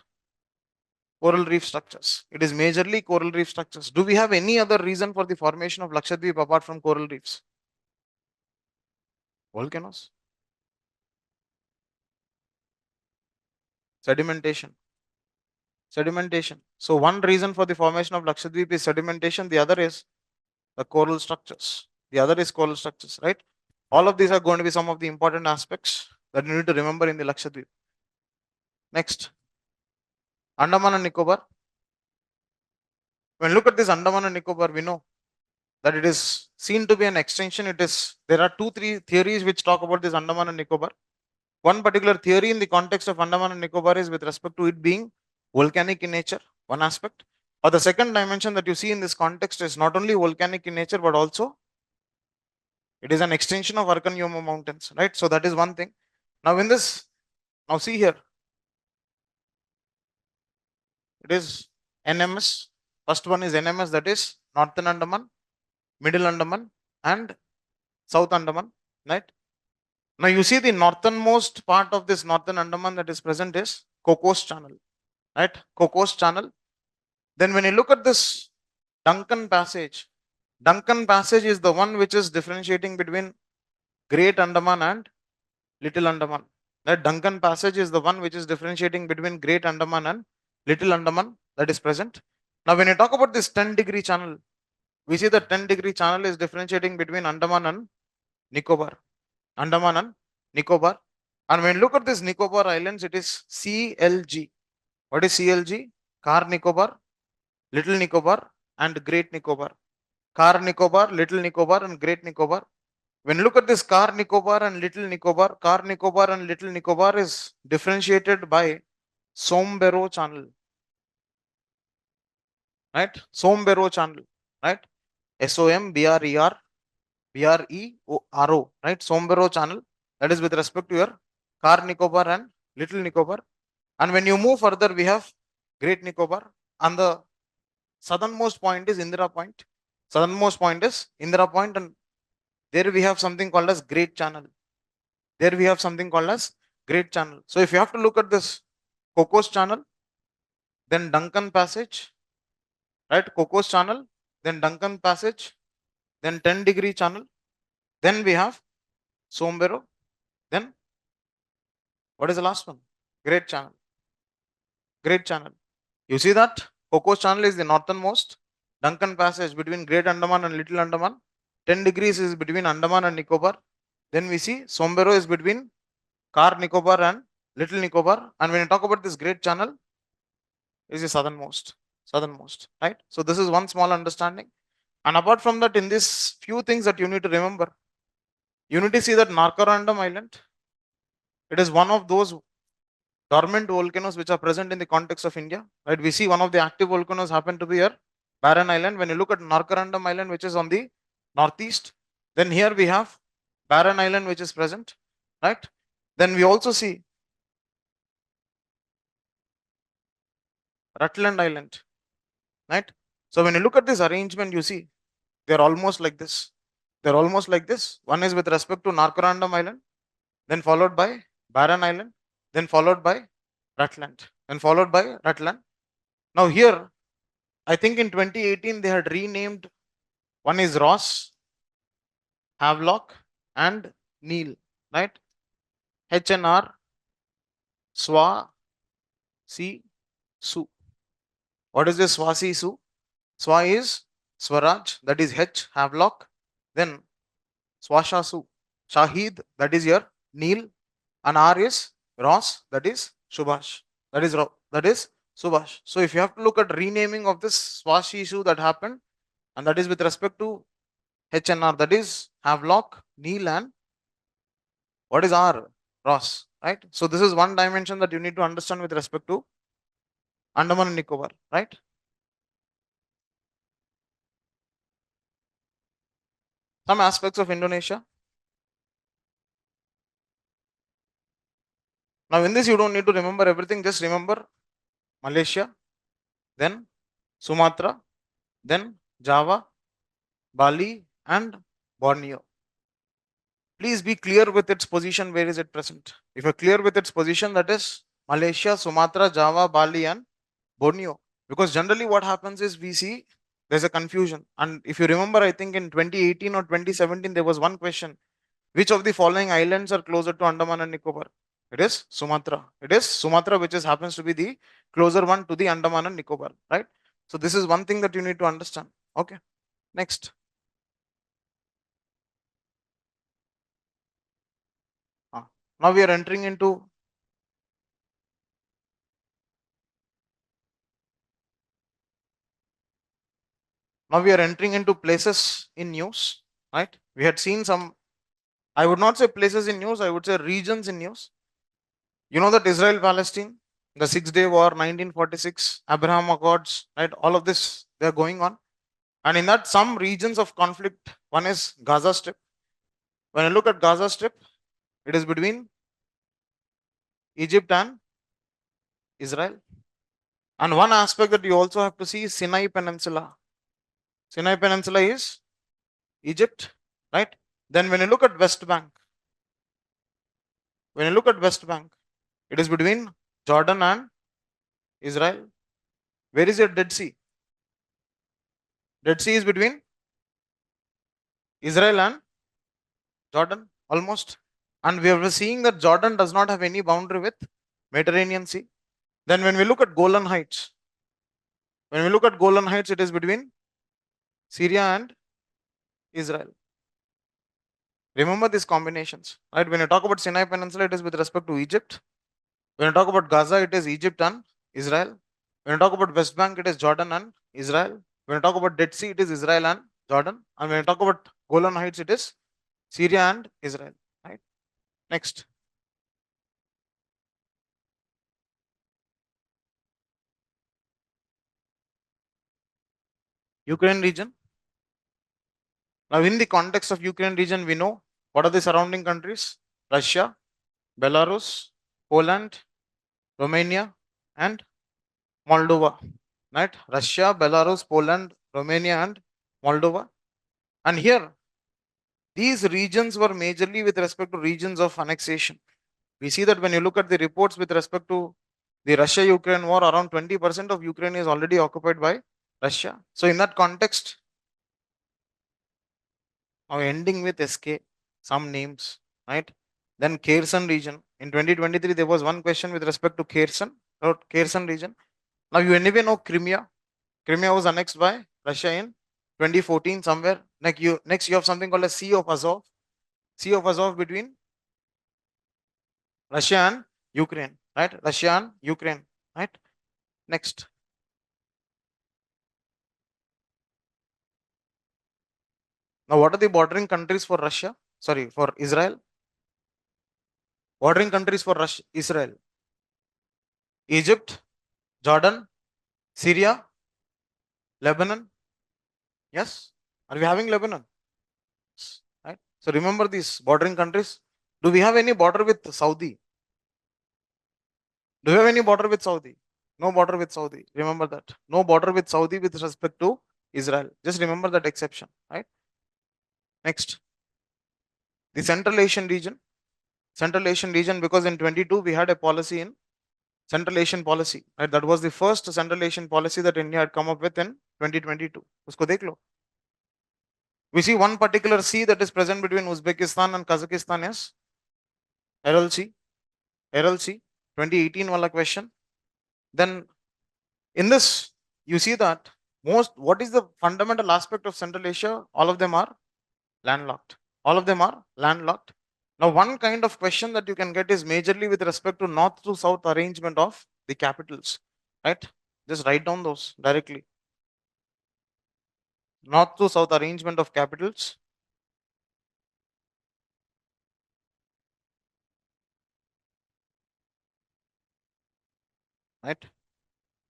Coral reef structures. It is majorly coral reef structures. Do we have any other reason for the formation of Lakshadweep apart from coral reefs? Volcanoes. Sedimentation. Sedimentation. So one reason for the formation of Lakshadweep is sedimentation. The other is the coral structures. The other is coral structures, right? All of these are going to be some of the important aspects that you need to remember in the Lakshadweep. Next, Andaman and Nicobar. When we look at this Andaman and Nicobar, we know that it is seen to be an extension. There are 2-3 theories which talk about this Andaman and Nicobar. One particular theory in the context of Andaman and Nicobar is with respect to it being volcanic in nature, one aspect. Or the second dimension that you see in this context is not only volcanic in nature, but also it is an extension of Arcanyoma mountains, right? So that is one thing. Now in this, now see here, it is NMS. First one is NMS, that is Northern Andaman, Middle Andaman, and South Andaman, right? Now you see the northernmost part of this Northern Andaman that is present is Cocos Channel, right? Cocos Channel. Then when you look at this Duncan Passage is the one which is differentiating between Great Andaman and Little Andaman. That Duncan Passage is the one which is differentiating between Great Andaman and Little Andaman that is present. Now when you talk about this 10-degree channel, we see the 10-degree channel is differentiating between Andaman and Nicobar. Andaman and Nicobar. And when you look at this Nicobar Islands, it is CLG. What is CLG? Car Nicobar, Little Nicobar, and Great Nicobar. Car Nicobar, Little Nicobar, and Great Nicobar. When you look at this Car Nicobar and Little Nicobar, Car Nicobar and Little Nicobar is differentiated by Sombero Channel. Right? Sombero Channel. Right? SOMBRER. BREORO, right? Sombero Channel, that is with respect to your Car Nicobar and Little Nicobar. And when you move further, we have Great Nicobar, and the southernmost point is Indira Point. Southernmost point is Indira Point, and there we have something called as Great Channel. There we have something called as Great Channel. So if you have to look at this Cocos Channel, then Duncan Passage, right? Cocos Channel, then Duncan Passage, then 10-degree channel, then we have Sombero, then what is the last one? Great Channel. Great Channel. You see that Cocos Channel is the northernmost. Duncan Passage between Great Andaman and Little Andaman. 10 degrees is between Andaman and Nicobar. Then we see Sombero is between Car Nicobar and Little Nicobar. And when you talk about this Great Channel, is the southernmost. Southernmost, right? So this is one small understanding. And apart from that, in this few things that you need to remember, you need to see that Narcorandom Island. It is one of those dormant volcanoes which are present in the context of India, right? We see one of the active volcanoes happen to be here, Barren Island. When you look at Narkarandam Island, which is on the northeast, then here we have Barren Island, which is present, right? Then we also see Rutland Island, right? So when you look at this arrangement, you see they're almost like this. They're almost like this. One is with respect to Narkarandam Island, then followed by Barren Island, then followed by Rutland, then followed by Rutland. Now here, I think in 2018 they had renamed. One is Ross, Havelock, and Neil, right? HNR, Swa, Si, Su. What is this Swasi Su? Swa is Swaraj, that is H, Havelock. Then Swasha Su, Shahid, that is your Neil, and R is Ross, that is Subhash, that is Subhash. So if you have to look at renaming of this Swashi Su that happened, and that is with respect to HNR, that is Havelock, Neil, and what is R? Ross, right? So this is one dimension that you need to understand with respect to Andaman and Nicobar, right? Some aspects of Indonesia. Now in this you don't need to remember everything, just remember Malaysia, then Sumatra, then Java, Bali, and Borneo. Please be clear with its position, where is it present. If you're clear with its position, that is Malaysia, Sumatra, Java, Bali, and Borneo. Because generally what happens is we see there's a confusion. And if you remember, I think in 2018 or 2017, there was one question. Which of the following islands are closer to Andaman and Nicobar? It is Sumatra. It is Sumatra, which is happens to be the closer one to the Andaman and Nicobar, right? So this is one thing that you need to understand. Okay. Next. Now we are entering into places in news, right? We had seen some, I would not say places in news, I would say regions in news. You know that Israel Palestine, the 6-day war, 1946, Abraham Accords, right? All of this, they are going on. And in that, some regions of conflict, one is Gaza Strip. When I look at Gaza Strip, it is between Egypt and Israel. And one aspect that you also have to see is Sinai Peninsula. Sinai Peninsula is Egypt, right? Then when you look at West Bank, it is between Jordan and Israel. Where is your Dead Sea? Dead Sea is between Israel and Jordan, almost. And we are seeing that Jordan does not have any boundary with Mediterranean Sea. Then when we look at Golan Heights, it is between Syria and Israel. Remember these combinations, right? When you talk about Sinai Peninsula, it is with respect to Egypt. When you talk about Gaza, it is Egypt and Israel. When you talk about West Bank, it is Jordan and Israel. When you talk about Dead Sea, it is Israel and Jordan. And when you talk about Golan Heights, it is Syria and Israel, right? Next. Ukraine region. Now, in the context of Ukraine region, we know what are the surrounding countries? Russia, Belarus, Poland, Romania, and Moldova. Right? Russia, Belarus, Poland, Romania, and Moldova. And here, these regions were majorly with respect to regions of annexation. We see that when you look at the reports with respect to the Russia-Ukraine war, around 20% of Ukraine is already occupied by Russia. So in that context, now ending with SK, some names, right? Then Kherson region. In 2023, there was one question with respect to Kherson region. Now you anyway know Crimea. Crimea was annexed by Russia in 2014 somewhere. Next you have something called a Sea of Azov. Sea of Azov between Russia and Ukraine, right? Russia and Ukraine, right? Next. Now what are the bordering countries for Russia? Sorry, for Israel. Bordering countries for Russia, Israel. Egypt, Jordan, Syria, Lebanon. Yes. Are we having Lebanon? Right. So remember these bordering countries. Do we have any border with Saudi? Do you have any border with Saudi? No border with Saudi. Remember that. No border with Saudi with respect to Israel. Just remember that exception. Right. Next. The Central Asian region. Central Asian region, because in 22 we had a policy in Central Asian policy. Right. That was the first Central Asian policy that India had come up with in 2022. Usko dekh lo. We see one particular sea that is present between Uzbekistan and Kazakhstan. Yes. Aral Sea. Aral Sea. 2018 wala question. Then in this, you see that what is the fundamental aspect of Central Asia? All of them are landlocked. All of them are landlocked. Now, one kind of question that you can get is majorly with respect to north to south arrangement of the capitals, right? Just write down those directly. North to south arrangement of capitals. Right.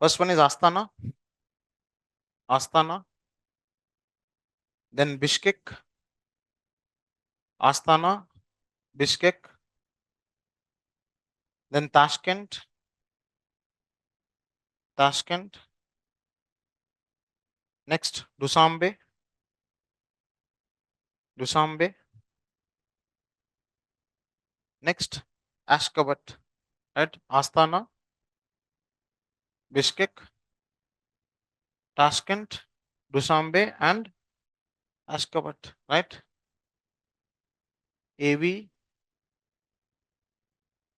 First one is Astana. Astana. Then Bishkek. Astana. Bishkek. Then Tashkent. Tashkent. Next, Dusambe. Dusambe. Next, Ashgabat. Right? Astana, Bishkek, Tashkent, Dusambe, and Ashgabat. Right? AB,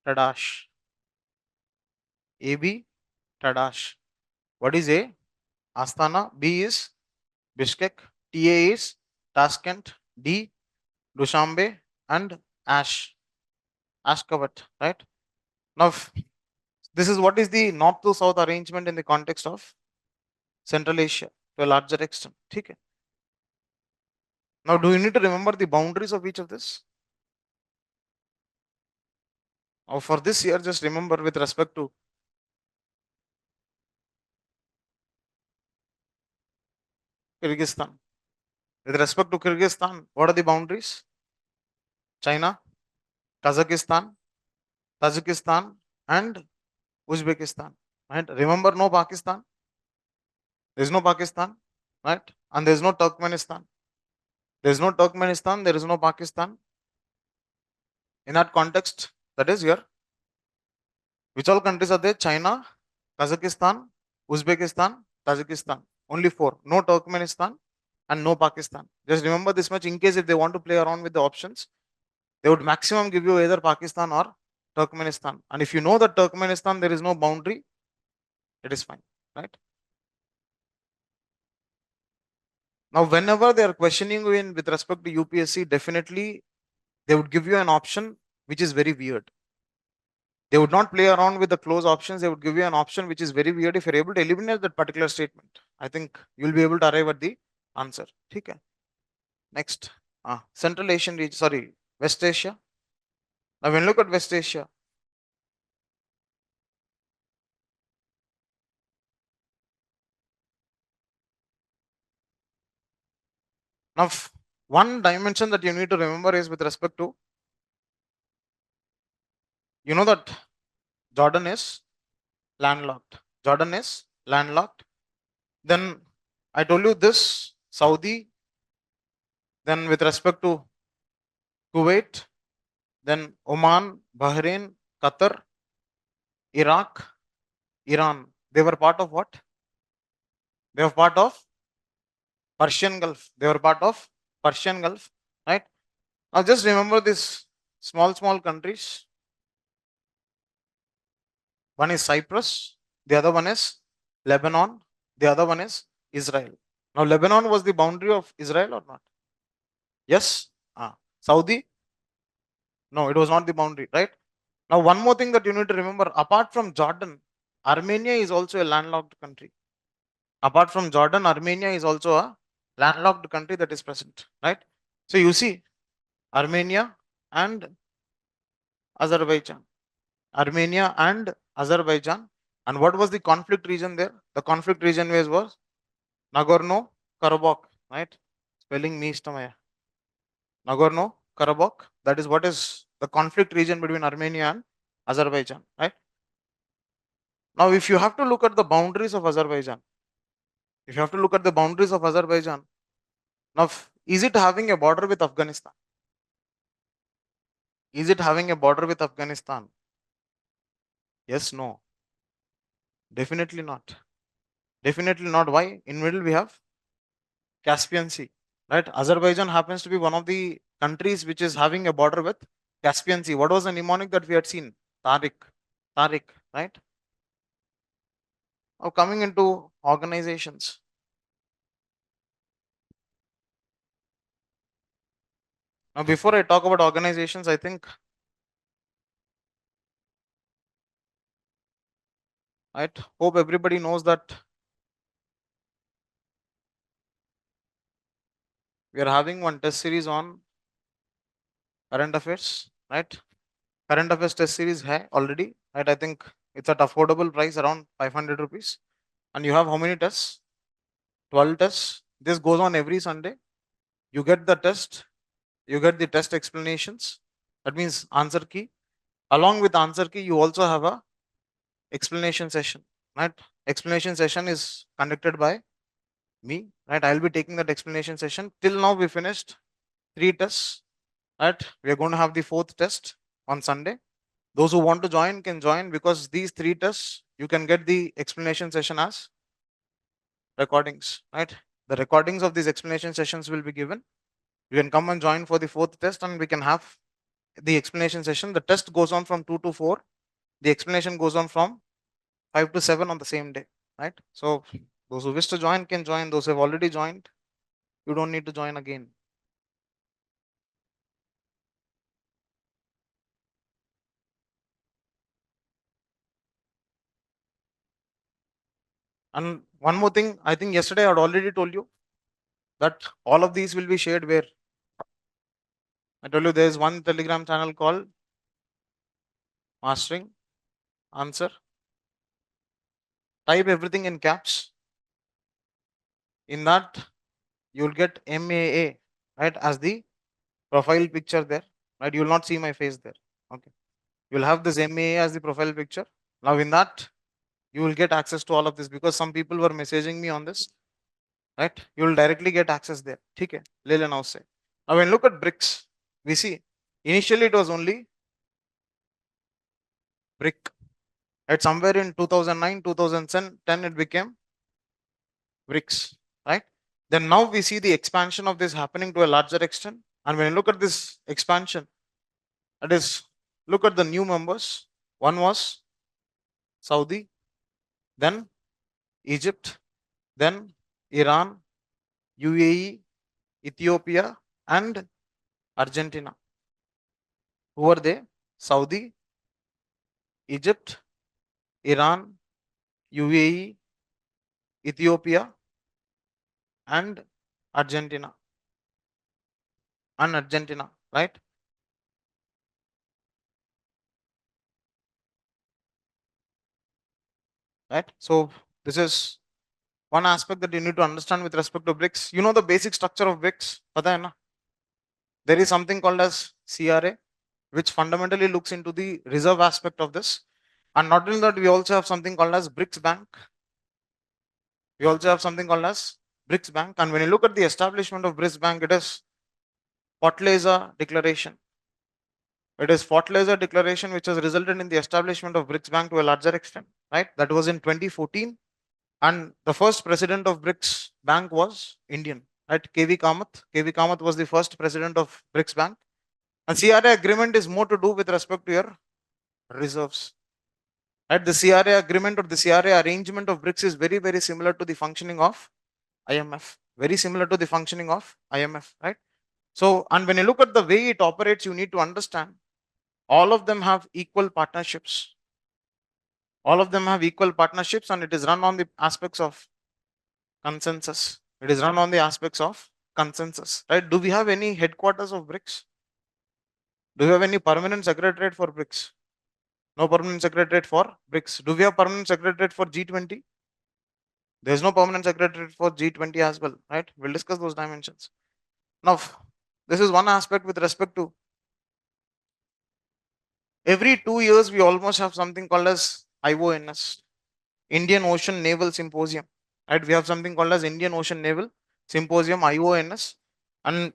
Tadash. AB, Tadash. What is A? Astana. B is Bishkek. TA is Tashkent. D, Dushanbe, and Ashgabat. Right? Now, this is what is the north to south arrangement in the context of Central Asia to a larger extent. Okay. Now, do you need to remember the boundaries of each of this? Now, for this year, just remember with respect to Kyrgyzstan. With respect to Kyrgyzstan, what are the boundaries? China, Kazakhstan, Tajikistan, and Uzbekistan. Right? Remember, no Pakistan. There is no Pakistan, right? And there is no Turkmenistan. There is no Turkmenistan. There is no Pakistan. In that context, that is here. Which all countries are there? China, Kazakhstan, Uzbekistan, Tajikistan. Only 4. No Turkmenistan and no Pakistan. Just remember this much in case if they want to play around with the options, they would maximum give you either Pakistan or Turkmenistan. And if you know that Turkmenistan, there is no boundary, it is fine, right? Now, whenever they are questioning you in with respect to UPSC, definitely they would give you an option which is very weird. They would not play around with the close options. They would give you an option which is very weird. If you're able to eliminate that particular statement, I think you'll be able to arrive at the answer. Okay. Next, Central Asian region, sorry, West Asia. Now, when you look at West Asia, now one dimension that you need to remember is with respect to, you know that Jordan is landlocked. Jordan is landlocked. Then I told you this, Saudi. Then with respect to Kuwait, then Oman, Bahrain, Qatar, Iraq, Iran. They were part of what? They were part of Persian Gulf. They were part of Persian Gulf, right? Now just remember this small countries. One is Cyprus, the other one is Lebanon, the other one is Israel. Now Lebanon was the boundary of Israel or not? Yes. Saudi? No, it was not the boundary, right? Now one more thing that you need to remember, apart from Jordan, Armenia is also a landlocked country. Apart from Jordan, Armenia is also a landlocked country that is present, right? So you see, Armenia and Azerbaijan. Armenia and Azerbaijan. And what was the conflict region there? The conflict region was Nagorno-Karabakh, right? Spelling me istamaya. Nagorno-Karabakh. That is what is the conflict region between Armenia and Azerbaijan, right? Now, if you have to look at the boundaries of Azerbaijan, now, is it having a border with Afghanistan? Is it having a border with Afghanistan? Yes, no. Definitely not. Definitely not. Why? In middle we have Caspian Sea, right? Azerbaijan happens to be one of the countries which is having a border with Caspian Sea. What was the mnemonic that we had seen? Tariq. Tariq, right? Now coming into organizations. Now before I talk about organizations, I think, right, hope everybody knows that we are having one test series on current affairs, right? Current affairs test series hai already, right? I think it's at affordable price around 500 rupees. And you have how many tests? 12 tests. This goes on every Sunday. You get the test, you get the test explanations. That means answer key. Along with answer key, you also have a explanation session, right? Explanation session is conducted by me, right? I'll be taking that explanation session. Till now, we finished 3 tests, right? We are going to have the 4th test on Sunday. Those who want to join can join, because these 3 tests, you can get the explanation session as recordings, right? The recordings of these explanation sessions will be given. You can come and join for the 4th test, and we can have the explanation session. The test goes on from 2 to 4. The explanation goes on from 5 to 7 on the same day, right? So those who wish to join can join. Those who have already joined, you don't need to join again. And one more thing, I think yesterday I had already told you that all of these will be shared where? I told you there is one Telegram channel called Mastering Answer. Type everything in caps. In that, you will get MAA, right, as the profile picture there, right? You will not see my face there. Okay. You will have this MAA as the profile picture. Now, in that, you will get access to all of this, because some people were messaging me on this, right? You will directly get access there. Okay. Lele now say. Now, when look at BRICS, we see initially it was only BRIC. At somewhere in 2009, 2010, it became BRICS, right? Then now we see the expansion of this happening to a larger extent. And when you look at this expansion, that is, look at the new members. One was Saudi, then Egypt, then Iran, UAE, Ethiopia, and Argentina. Who are they? Saudi, Egypt, Iran, UAE, Ethiopia, and Argentina. Right? Right? So this is one aspect that you need to understand with respect to BRICS. You know the basic structure of BRICS? Pata hai na? There is something called as CRA, which fundamentally looks into the reserve aspect of this. And not only that, we also have something called as BRICS Bank. We also have something called as BRICS Bank. And when you look at the establishment of BRICS Bank, it is Fortaleza Declaration. It is Fortaleza Declaration which has resulted in the establishment of BRICS Bank to a larger extent, right? That was in 2014. And the first president of BRICS Bank was Indian, right? KV Kamath. KV Kamath was the first president of BRICS Bank. And CRA agreement is more to do with respect to your reserves. Right? The CRA agreement or the CRA arrangement of BRICS is very, very similar to the functioning of IMF. Very similar to the functioning of IMF, right? So, and when you look at the way it operates, you need to understand all of them have equal partnerships. All of them have equal partnerships, and it is run on the aspects of consensus. It is run on the aspects of consensus, right? Do we have any headquarters of BRICS? Do we have any permanent secretariat for BRICS? No permanent secretariat for BRICS. Do we have permanent secretariat for G20? There is no permanent secretariat for G20 as well, right? We'll discuss those dimensions. Now, this is one aspect with respect to every 2 years we almost have something called as IONS, Indian Ocean Naval Symposium. Right? We have something called as Indian Ocean Naval Symposium, IONS, and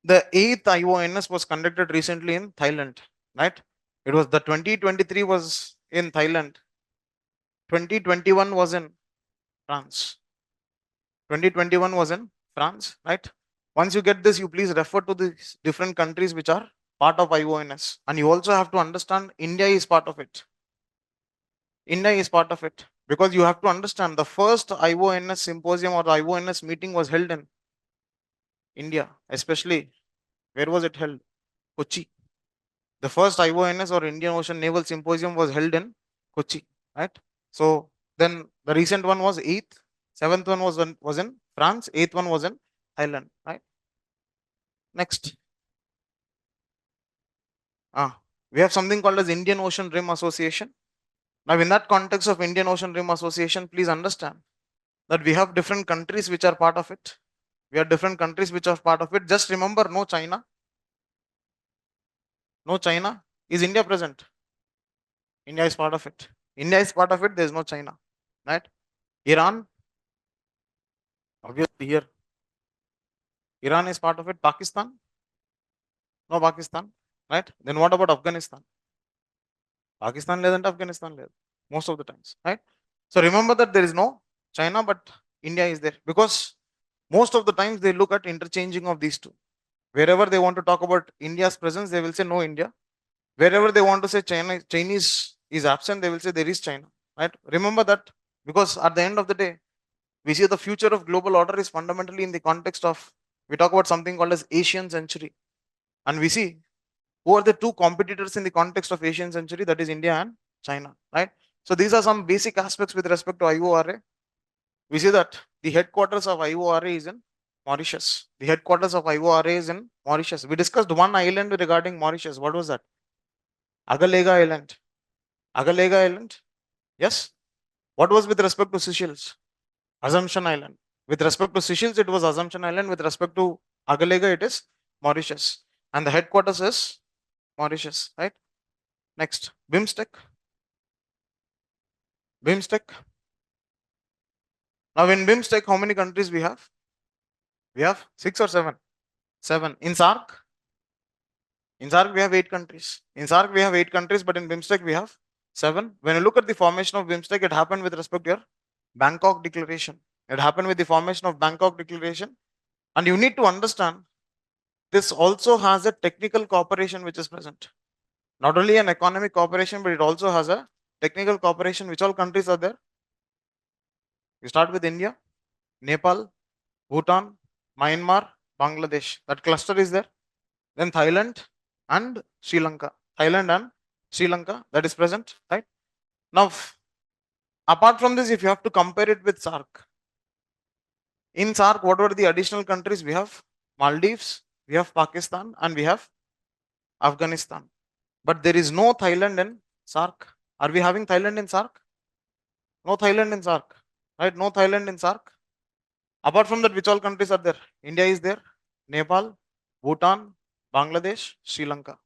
the 8th IONS was conducted recently in Thailand. Right? It was the 2023 was in Thailand. 2021 was in France. 2021 was in France, right? Once you get this, you please refer to the different countries which are part of IONS. And you also have to understand India is part of it. India is part of it. Because you have to understand the first IONS symposium or the IONS meeting was held in India, especially where was it held? Kochi. The first IONS or Indian Ocean Naval Symposium was held in Kochi, right? So then the recent one was 8th, 7th one was in France, 8th one was in Thailand, right? Next, we have something called as Indian Ocean Rim Association. Now, in that context of Indian Ocean Rim Association, please understand that we have different countries which are part of it. We have different countries which are part of it. Just remember, no China. No China. Is India present? India is part of it. India is part of it. There is no China, right? Iran, obviously here. Iran is part of it. Pakistan, no Pakistan, right? Then what about Afghanistan? Pakistan led and Afghanistan led most of the times, right? So remember that there is no China, but India is there because most of the times they look at interchanging of these two. Wherever they want to talk about India's presence, they will say no India. Wherever they want to say China, Chinese is absent, they will say there is China, right? Remember that because at the end of the day, we see the future of global order is fundamentally in the context of, we talk about something called as Asian century. And we see who are the two competitors in the context of Asian century, that is India and China, right? So these are some basic aspects with respect to IORA. We see that the headquarters of IORA is in Mauritius. The headquarters of IORA is in Mauritius. We discussed one island regarding Mauritius. What was that? Agalega Island. Agalega Island. Yes. What was with respect to Seychelles? Assumption Island. With respect to Seychelles, it was Assumption Island. With respect to Agalega, it is Mauritius. And the headquarters is Mauritius, right? Next, BIMSTEC. BIMSTEC. Now, in BIMSTEC, how many countries we have? We have 6 or 7? 7. In SAARC? In SAARC, we have 8 countries. In SAARC, we have 8 countries, but in BIMSTEC, we have 7. When you look at the formation of BIMSTEC, it happened with respect to your Bangkok Declaration. It happened with the formation of Bangkok Declaration. And you need to understand, this also has a technical cooperation which is present. Not only an economic cooperation, but it also has a technical cooperation. Which all countries are there? We start with India, Nepal, Bhutan, Myanmar, Bangladesh. That cluster is there. Then Thailand and Sri Lanka. Thailand and Sri Lanka, that is present, right? Now, apart from this, if you have to compare it with SAARC, in SAARC, what were the additional countries? We have Maldives, we have Pakistan, and we have Afghanistan. But there is no Thailand in SAARC. Are we having Thailand in SAARC? No Thailand in SAARC, right? No Thailand in SAARC. Apart from that, which all countries are there? India is there, Nepal, Bhutan, Bangladesh, Sri Lanka.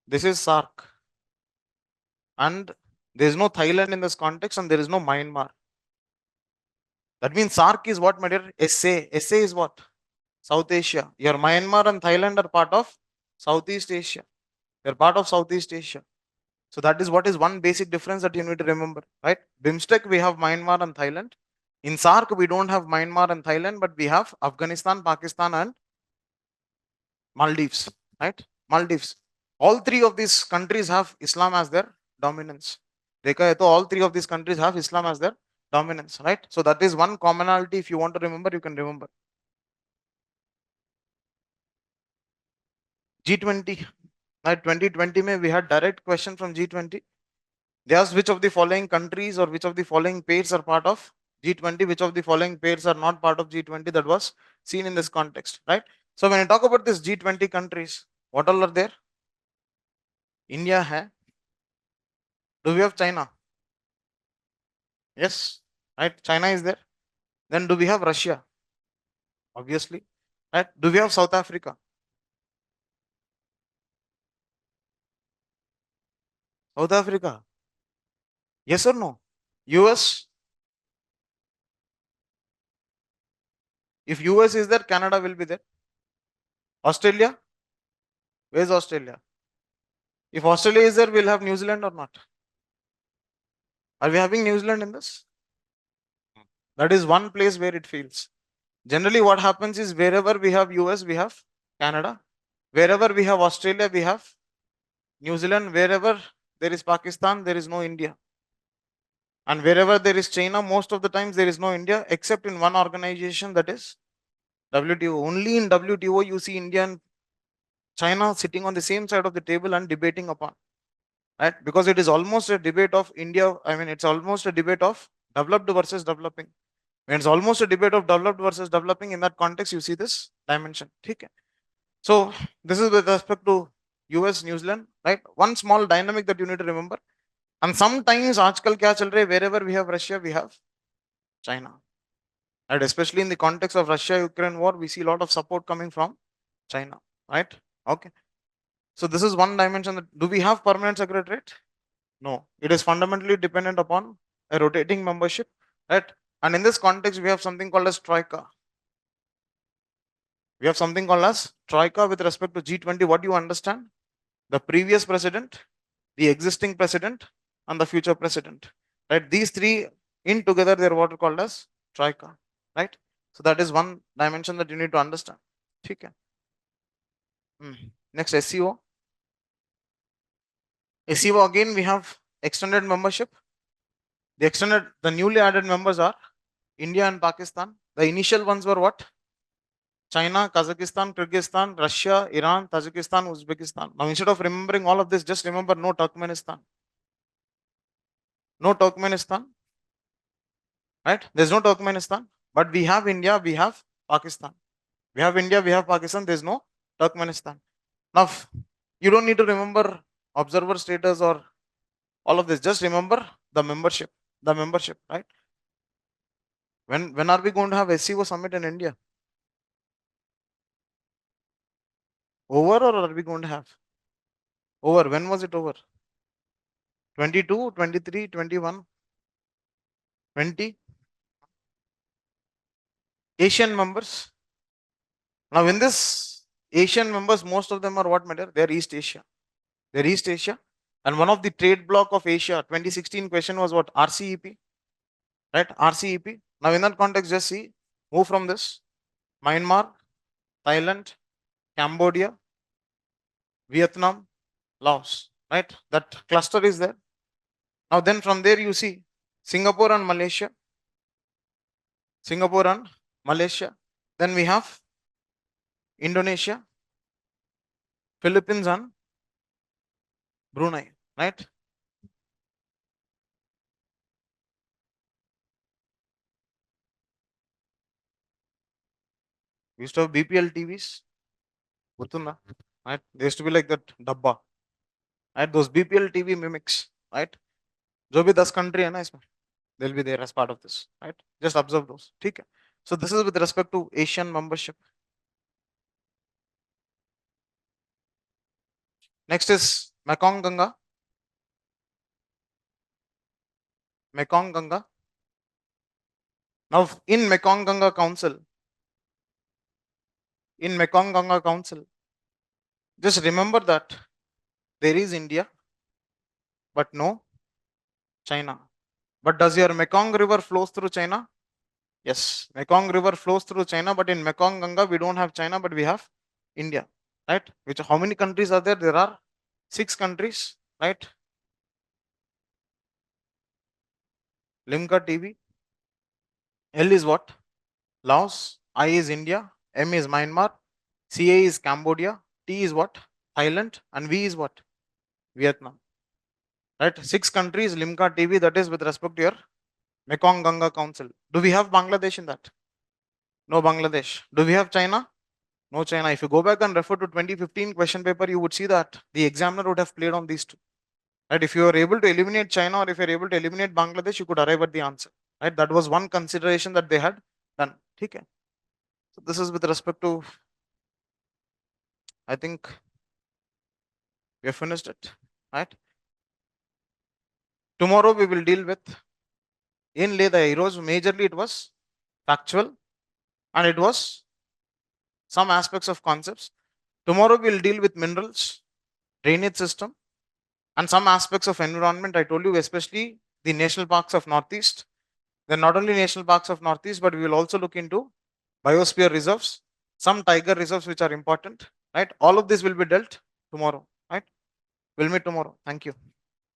This is SAARC. And there is no Thailand in this context, and there is no Myanmar. That means SAARC is what, my dear? SA. SA is what? South Asia. Your Myanmar and Thailand are part of Southeast Asia. They're part of Southeast Asia. So that is what is one basic difference that you need to remember, right? BIMSTEC, we have Myanmar and Thailand. In SAARC, we don't have Myanmar and Thailand, but we have Afghanistan, Pakistan, and Maldives, right? Maldives. All three of these countries have Islam as their dominance. All three of these countries have Islam as their dominance, right? So that is one commonality. If you want to remember, you can remember. G20. Right, 2020 we had direct question from G20. They asked which of the following countries or which of the following pairs are part of G20, which of the following pairs are not part of G20. That was seen in this context, right? So when I talk about this G20 countries, what all are there? India hai, Do we have China? Yes, right. China is there. Then do we have Russia? Obviously, right. Do we have South Africa? South Africa. Yes or no? US. If US is there, Canada will be there. Australia. Where's Australia? If Australia is there, we'll have New Zealand or not? Are we having New Zealand in this? That is one place where it fails. Generally, what happens is wherever we have US, we have Canada. Wherever we have Australia, we have New Zealand. Wherever there is Pakistan, there is no India. And wherever there is China, most of the times there is no India, except in one organization, that is WTO. Only in WTO you see India and China sitting on the same side of the table and debating upon, right? Because it is almost a debate of India. I mean, it's almost a debate of developed versus developing. When it's almost a debate of developed versus developing, in that context, you see this dimension. Okay. So this is with respect to US, New Zealand, right? One small dynamic that you need to remember. And sometimes, आजकल क्या चल रहा है, wherever we have Russia, we have China. And especially in the context of Russia-Ukraine war, we see a lot of support coming from China, right? Okay. So this is one dimension. That, do we have permanent secretariat? No. It is fundamentally dependent upon a rotating membership, right? And in this context, we have something called as Troika. We have something called as Troika with respect to G20. What do you understand? The previous president, the existing president, and the future president, right? These three in together, they're what are called as Troika, right? So that is one dimension that you need to understand. Okay. Next, SEO. SEO again, we have extended membership. The newly added members are India and Pakistan. The initial ones were what? China, Kazakhstan, Kyrgyzstan, Russia, Iran, Tajikistan, Uzbekistan. Now, instead of remembering all of this, just remember no Turkmenistan. No Turkmenistan, right? There's no Turkmenistan, but we have India, we have Pakistan. We have India, we have Pakistan, there's no Turkmenistan. Now, you don't need to remember observer status or all of this. Just remember the membership, right? When are we going to have SEO summit in India? Over, or are we going to have? Over. When was it over? 22, 23, 21, 20? Asian members. Now, in this Asian members, most of them are what matter? They are East Asia. They're East Asia. And one of the trade bloc of Asia, 2016 question was what? RCEP. Right? RCEP. Now, in that context, just see, move from this. Myanmar, Thailand, Cambodia, Vietnam, Laos. Right? That cluster is there. Now, then from there, you see Singapore and Malaysia. Singapore and Malaysia. Then we have Indonesia, Philippines and Brunei, right? We used to have BPL TVs. Right? They used to be like that dabba. Right? Those BPL TV mimics, right? जो भी 10 country है ना इसमें, they'll be there as part of this, right? Just observe those. ठीक है? So this is with respect to Asian membership. Next is Mekong Ganga. Mekong Ganga. Now in Mekong Ganga Council, just remember that there is India, but no China. But does your Mekong River flows through China? Yes, Mekong River flows through China, but in Mekong Ganga, we don't have China, but we have India, right? Which, how many countries are there? There are 6 countries, right? Limca TV. L is what? Laos. I is India. M is Myanmar. CA is Cambodia. T is what? Thailand. And V is what? Vietnam. Right? 6 countries, Limca TV, that is with respect to your Mekong Ganga Council. Do we have Bangladesh in that? No Bangladesh. Do we have China? No China. If you go back and refer to 2015 question paper, you would see that the examiner would have played on these two. Right? If you are able to eliminate China or if you're able to eliminate Bangladesh, you could arrive at the answer. Right? That was one consideration that they had done. Okay. So this is with respect to, I think we have finished it. Right? Tomorrow we will deal with in lay the heroes. Majorly it was factual and it was some aspects of concepts. Tomorrow we'll deal with minerals, drainage system, and some aspects of environment. I told you, especially the national parks of Northeast. Then not only national parks of Northeast, but we will also look into biosphere reserves, some tiger reserves which are important. Right? All of this will be dealt tomorrow. Right? We'll meet tomorrow. Thank you.